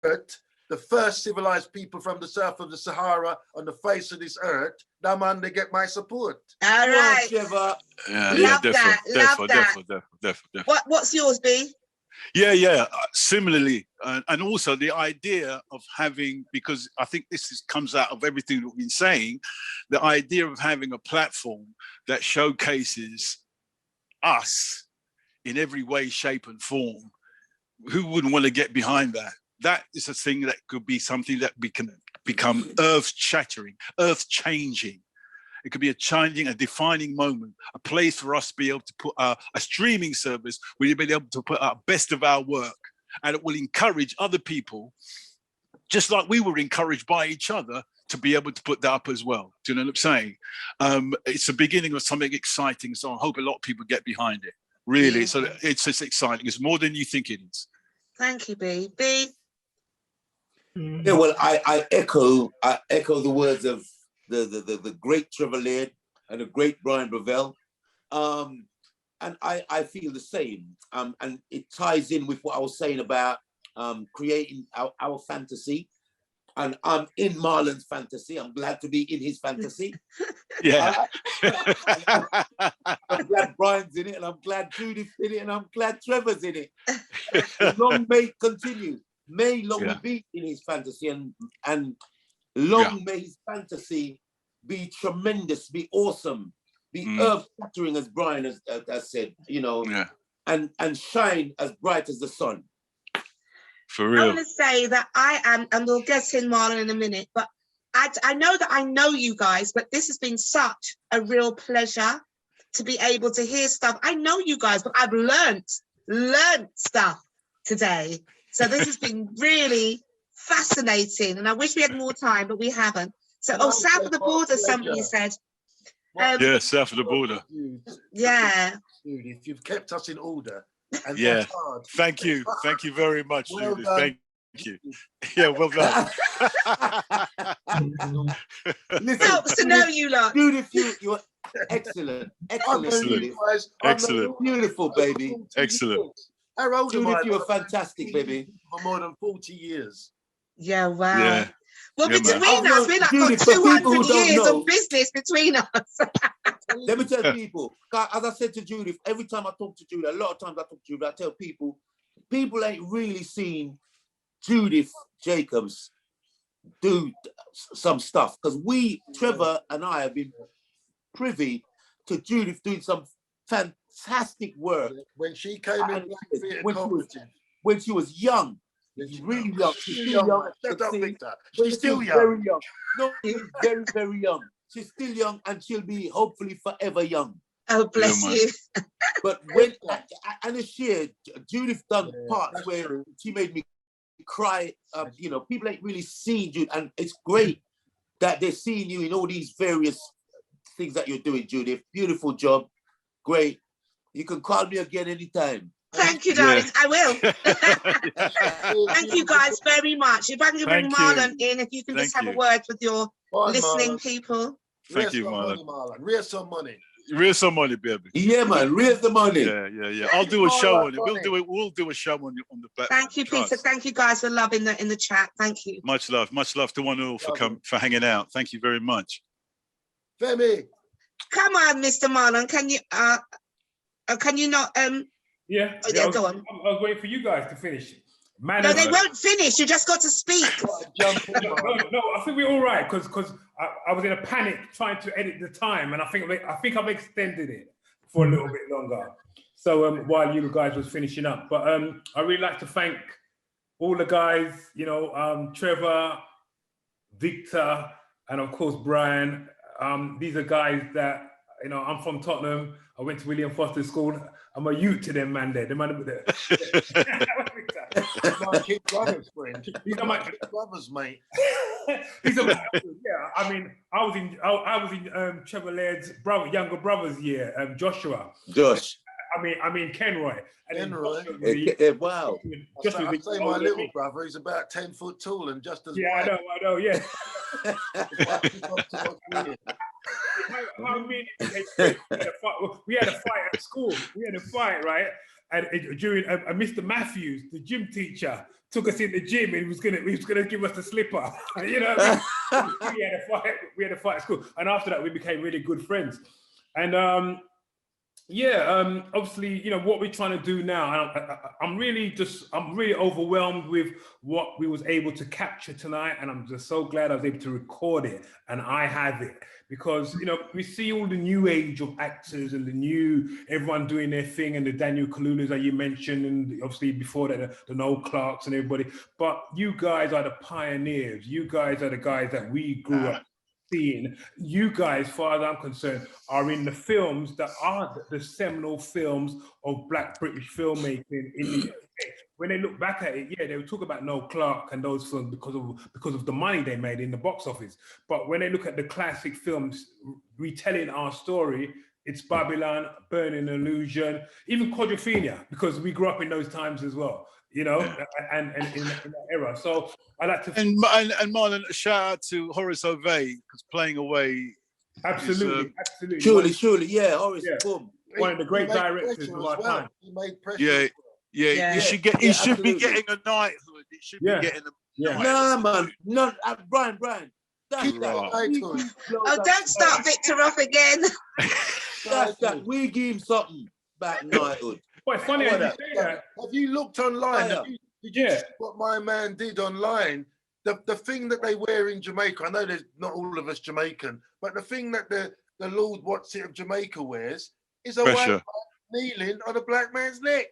earth, the first civilized people from the south of the Sahara on the face of this earth. That man, they get my support. All right. Trevor. Love that. What's yours, B? Yeah. Similarly, and also the idea of having, because I think comes out of everything that we've been saying, the idea of having a platform that showcases us in every way, shape, and form. Who wouldn't want to get behind that? That is a thing that could be something that we can become earth-shattering, earth-changing. It could be a defining moment, a place for us to be able to put a streaming service where you'll be able to put our best of our work, and it will encourage other people, just like we were encouraged by each other, to be able to put that up as well. Do you know what I'm saying? It's the beginning of something exciting, so I hope a lot of people get behind it. Really, yeah. So it's just exciting. It's more than you think it is. Thank you, B. B. Yeah, well, I echo the words of the great Trevor Laird and the great Brian Bovell, and I feel the same. And it ties in with what I was saying about creating our fantasy. And I'm in Marlon's fantasy. I'm glad to be in his fantasy. Yeah. I'm glad Brian's in it, and I'm glad Judith's in it, and I'm glad Trevor's in it. Long may it continue. May long be in his fantasy, and long may his fantasy be tremendous, be awesome, be earth-shattering, as Brian has said, and shine as bright as the sun. For real. I want to say that I am, and we'll get in Marlon in a minute, but I know that I know you guys, but this has been such a real pleasure to be able to hear stuff. I know you guys, but I've learned stuff today. So this has been really fascinating, and I wish we had more time, but we haven't. So, south of the border, somebody said. Yeah, south of the border. Yeah. If you've kept us in order. And yeah. Thank you very much, well Judith. Thank you. Yeah, well done. Helps to know you lot. Judith, you're excellent. Excellent. Beautiful, baby. Excellent. How old Judith, am I? you're fantastic, baby. For more than 40 years. Yeah, wow. Yeah. Well, between us, we're like got 200 years of business between us. Let me tell people, as I said to Judith, every time I talk to Judith, a lot of times I talk to Judith, I tell people ain't really seen Judith Jacobs do some stuff, because Trevor and I have been privy to Judith doing some fantastic work. When she came in Black Theatre Cooperative. When she was young. Really young. She's still young. Shut up, Victor. She's still young. Very young. No, she's very, very young. She's still young and she'll be hopefully forever young. Oh, bless you. But when and this year, Judith done parts where she made me cry. You know, people ain't really seen you, and it's great that they're seeing you in all these various things that you're doing, Judith. Beautiful job. Great. You can call me again anytime. Thank you, darling. I will. Thank you guys very much. If I can bring Marlon in, if you can just have a word with your listening people. Thank you, Marlon. Raise some money. Raise some money, baby. Yeah, man. Raise the money. Yeah. I'll do a show on it. We'll do a show on the platform. Thank you, Peter. Thank you guys for love in the chat. Thank you. Much love to one and all for hanging out. Thank you very much. Femi. Come on, Mr. Marlon. Can you not Yeah, go on. I was waiting for you guys to finish. Man, no, they won't finish. You just got to speak. No, I think we're all right because I was in a panic trying to edit the time, and I think I've extended it for a little bit longer. So while you guys was finishing up, but I really like to thank all the guys. You know, Trevor, Victor, and of course Brian. These are guys that, you know, I'm from Tottenham. I went to William Foster School. I'm a youth to them, man. There, the man there. My kid brothers, friend. These are my brothers, mate. These are my, yeah. I mean, I was in Trevor Laird's younger brother's year, Joshua. Josh. I mean Kenroy. Kenroy. Wow. I say my little brother, he's about 10 foot tall and just as white. I know, yeah. We had a fight at school. We had a fight, right? And during Mr. Matthews, the gym teacher, took us in the gym and he was gonna give us the slipper. You know, we had a fight at school, and after that we became really good friends. And obviously, you know what we're trying to do now. I'm really overwhelmed with what we was able to capture tonight, and I'm just so glad I was able to record it, and I have it. Because, you know, we see all the new age of actors and everyone doing their thing, and the Daniel Kaluuya's that you mentioned, and obviously before that, the Noel Clarks and everybody. But you guys are the pioneers. You guys are the guys that we grew up seeing. You guys, as far as I'm concerned, are in the films that are the seminal films of Black British filmmaking in the UK. When they look back at it, they would talk about Noel Clarke and those films because of the money they made in the box office. But when they look at the classic films retelling our story, it's Babylon, Burning Illusion, even Quadrophenia, because we grew up in those times as well, you know, and in that era. So I like to... And Marlon, a shout out to Horace O'Vey, because Playing Away... Absolutely. Surely, yeah, Horace, boom. One of the great directors of our time. He made pressure. You should get. He should be getting a knighthood. He should be getting a knighthood. Nah, man. No, Brian. Don't start Victor off again. We give him something back knighthood. Well, it's funny how you say that. Have you looked online? Did you see what my man did online? The thing that they wear in Jamaica. I know there's not all of us Jamaican, but the thing that the Lord What's It of Jamaica wears is a white man kneeling on a black man's neck.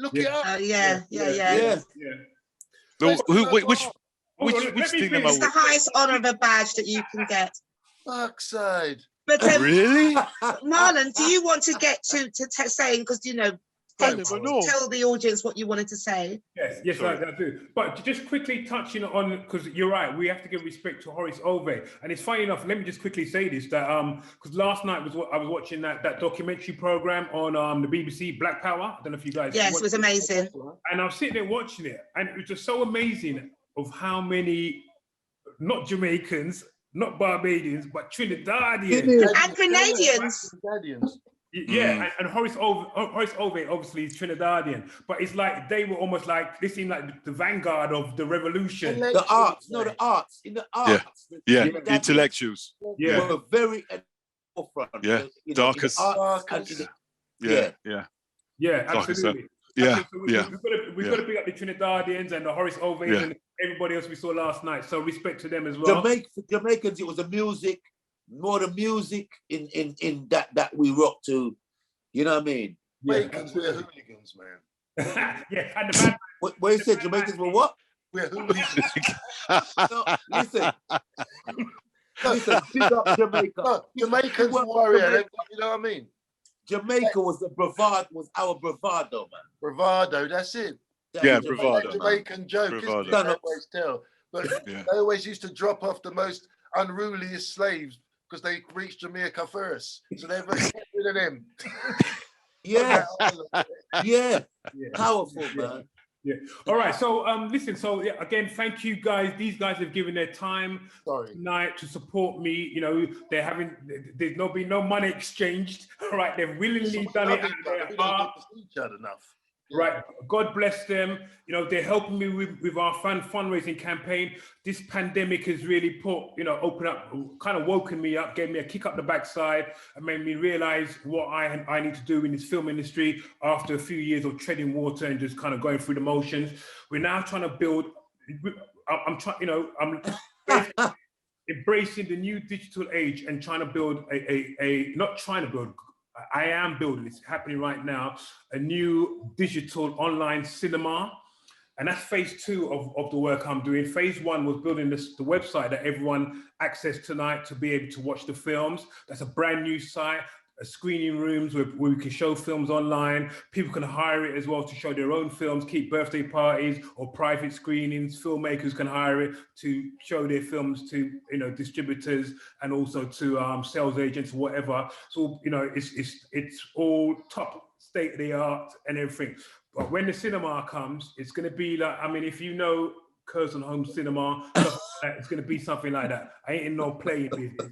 Look it up. Yeah. Which thing am I? It's the highest honour of a badge that you can get. Backside. But really, Marlon, do you want to get to saying, because you know, tell the audience what you wanted to say? Yes, I do. But just quickly touching on, because you're right, we have to give respect to Horace Ovey. And it's funny enough, let me just quickly say this, that because last night I was watching that documentary program on the BBC, Black Power. I don't know if you guys... Yes, it was amazing. And I was sitting there watching it, and it was just so amazing of how many, not Jamaicans, not Barbadians, but Trinidadians. And Grenadians. Yeah, and Horace Ovey obviously is Trinidadian, but it's like they were almost like, they seemed like the vanguard of the revolution. The arts. In the arts. Yeah, intellectuals. Yeah. Were very at the forefront. Yeah, darkest. Yeah, absolutely. We've got to pick up the Trinidadians and the Horace Oveys and everybody else we saw last night. So respect to them as well. Jamaicans, it was the music, more the music in that we rock to. You know what I mean? Jamaicans, we're hooligans, man. Yeah, and the bad. What you said? Jamaicans were what? We're hooligans. No, listen. Listen, big up Jamaica. No, Jamaicans warrior, you know what I mean? Jamaica was our bravado, man. Bravado, that's it. Yeah, bravado. Jamaican joke, Bravado. isn't it? They always tell. But they always used to drop off the most unruliest slaves because they reached Jamaica first. So they were get rid of them. Yeah. Yeah. Powerful, man. Yeah. All right. So listen. So yeah, again, thank you guys. These guys have given their time tonight to support me. You know, they're having. There's been no money exchanged. All right. They've willingly done it out of their heart. Each other enough. Right. God bless them. You know, they're helping me with our fundraising campaign. This pandemic has really put, opened up, kind of woken me up, gave me a kick up the backside, and made me realize what I need to do in this film industry after a few years of treading water and just kind of going through the motions. We're now trying to build. I'm embracing the new digital age and trying to build I am building, it's happening right now, a new digital online cinema. And that's phase 2 of the work I'm doing. Phase 1 was building the website that everyone accessed tonight to be able to watch the films. That's a brand new site, screening rooms where we can show films online. People can hire it as well to show their own films, keep birthday parties or private screenings. Filmmakers can hire it to show their films to distributors and also to sales agents, whatever. So it's all top state of the art and everything. But when the cinema comes, it's going to be like, if you know Curzon Home Cinema, it's going to be something like that. I ain't in no playing business.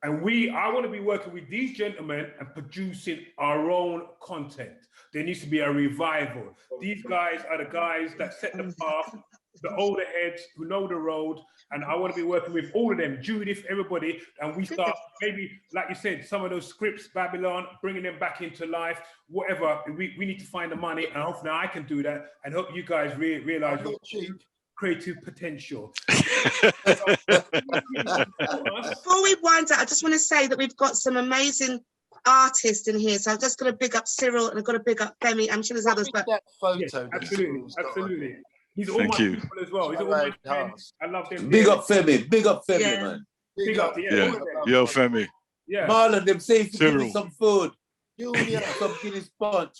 And I want to be working with these gentlemen and producing our own content. There needs to be a revival. These guys are the guys that set the path, the older heads who know the road. And I want to be working with all of them, Judith, everybody. And we start maybe, like you said, some of those scripts, Babylon, bringing them back into life, whatever. We need to find the money. And hopefully I can do that and help you guys realize your creative potential. Before we wind up, I just want to say that we've got some amazing artists in here. So I'm just going to big up Cyril and I've got to big up Femi. I'm sure there's others, but that photo. Yes, absolutely. These are all my people as well. These are all my friends. I love them. Big up Femi, man. Big up, Yo, Femi. Yeah. Marlon, them say if you give Cyril. me some food, some Guinness punch.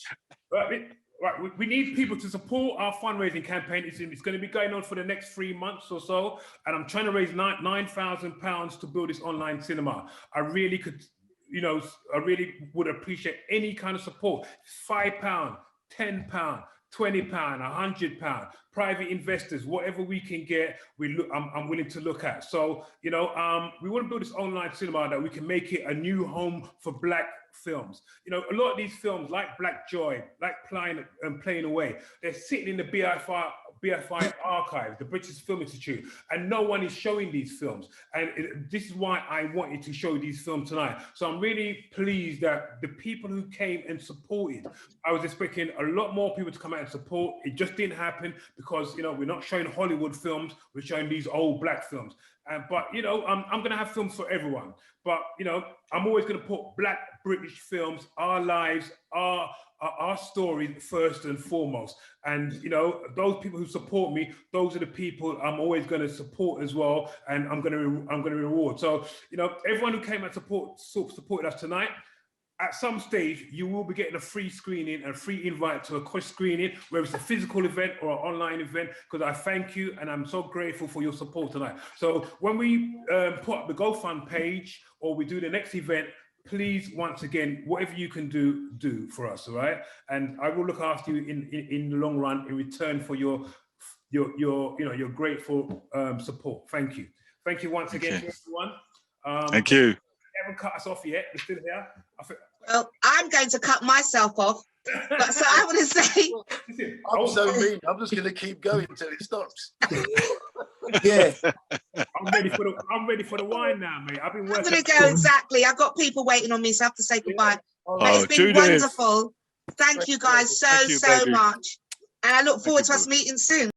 Right, we need people to support our fundraising campaign. It's going to be going on for the next 3 months or so, and I'm trying to raise £9,000 to build this online cinema. I really could, I really would appreciate any kind of support. £5, £10, £20, £100, private investors, whatever we can get, I'm willing to look at. So, we want to build this online cinema that we can make it a new home for Black films. A lot of these films, like Black Joy, like Playing Away, they're sitting in the BFI archive, the British Film Institute, and no one is showing these films. And this is why I wanted to show these films tonight. So I'm really pleased that the people who came and supported, I was expecting a lot more people to come out and support. It just didn't happen because, we're not showing Hollywood films, we're showing these old Black films. But I'm going to have films for everyone. But, I'm always going to put Black British films, our lives, our stories first and foremost. And, those people who support me, those are the people I'm always going to support as well. And I'm going to reward. So, everyone who came and supported us tonight, at some stage, you will be getting a free screening and a free invite to a Kush screening, whether it's a physical event or an online event, because I thank you and I'm so grateful for your support tonight. So when we put up the GoFund page or we do the next event, please, once again, whatever you can do for us, all right? And I will look after you in the long run in return for your grateful support. Thank you. Thank you once again, everyone. Thank you. Haven't cut us off yet. We're still here. well, I'm going to cut myself off. But so I want to say, I'm so mean. I'm just going to keep going until it stops. Yeah, I'm ready for the wine now, mate. I've been working. I'm going to go exactly. I've got people waiting on me, so I have to say goodbye. Oh, But it's been Judith. wonderful. Thank you guys so Thank you, baby. much, and I look forward to you, us meeting soon.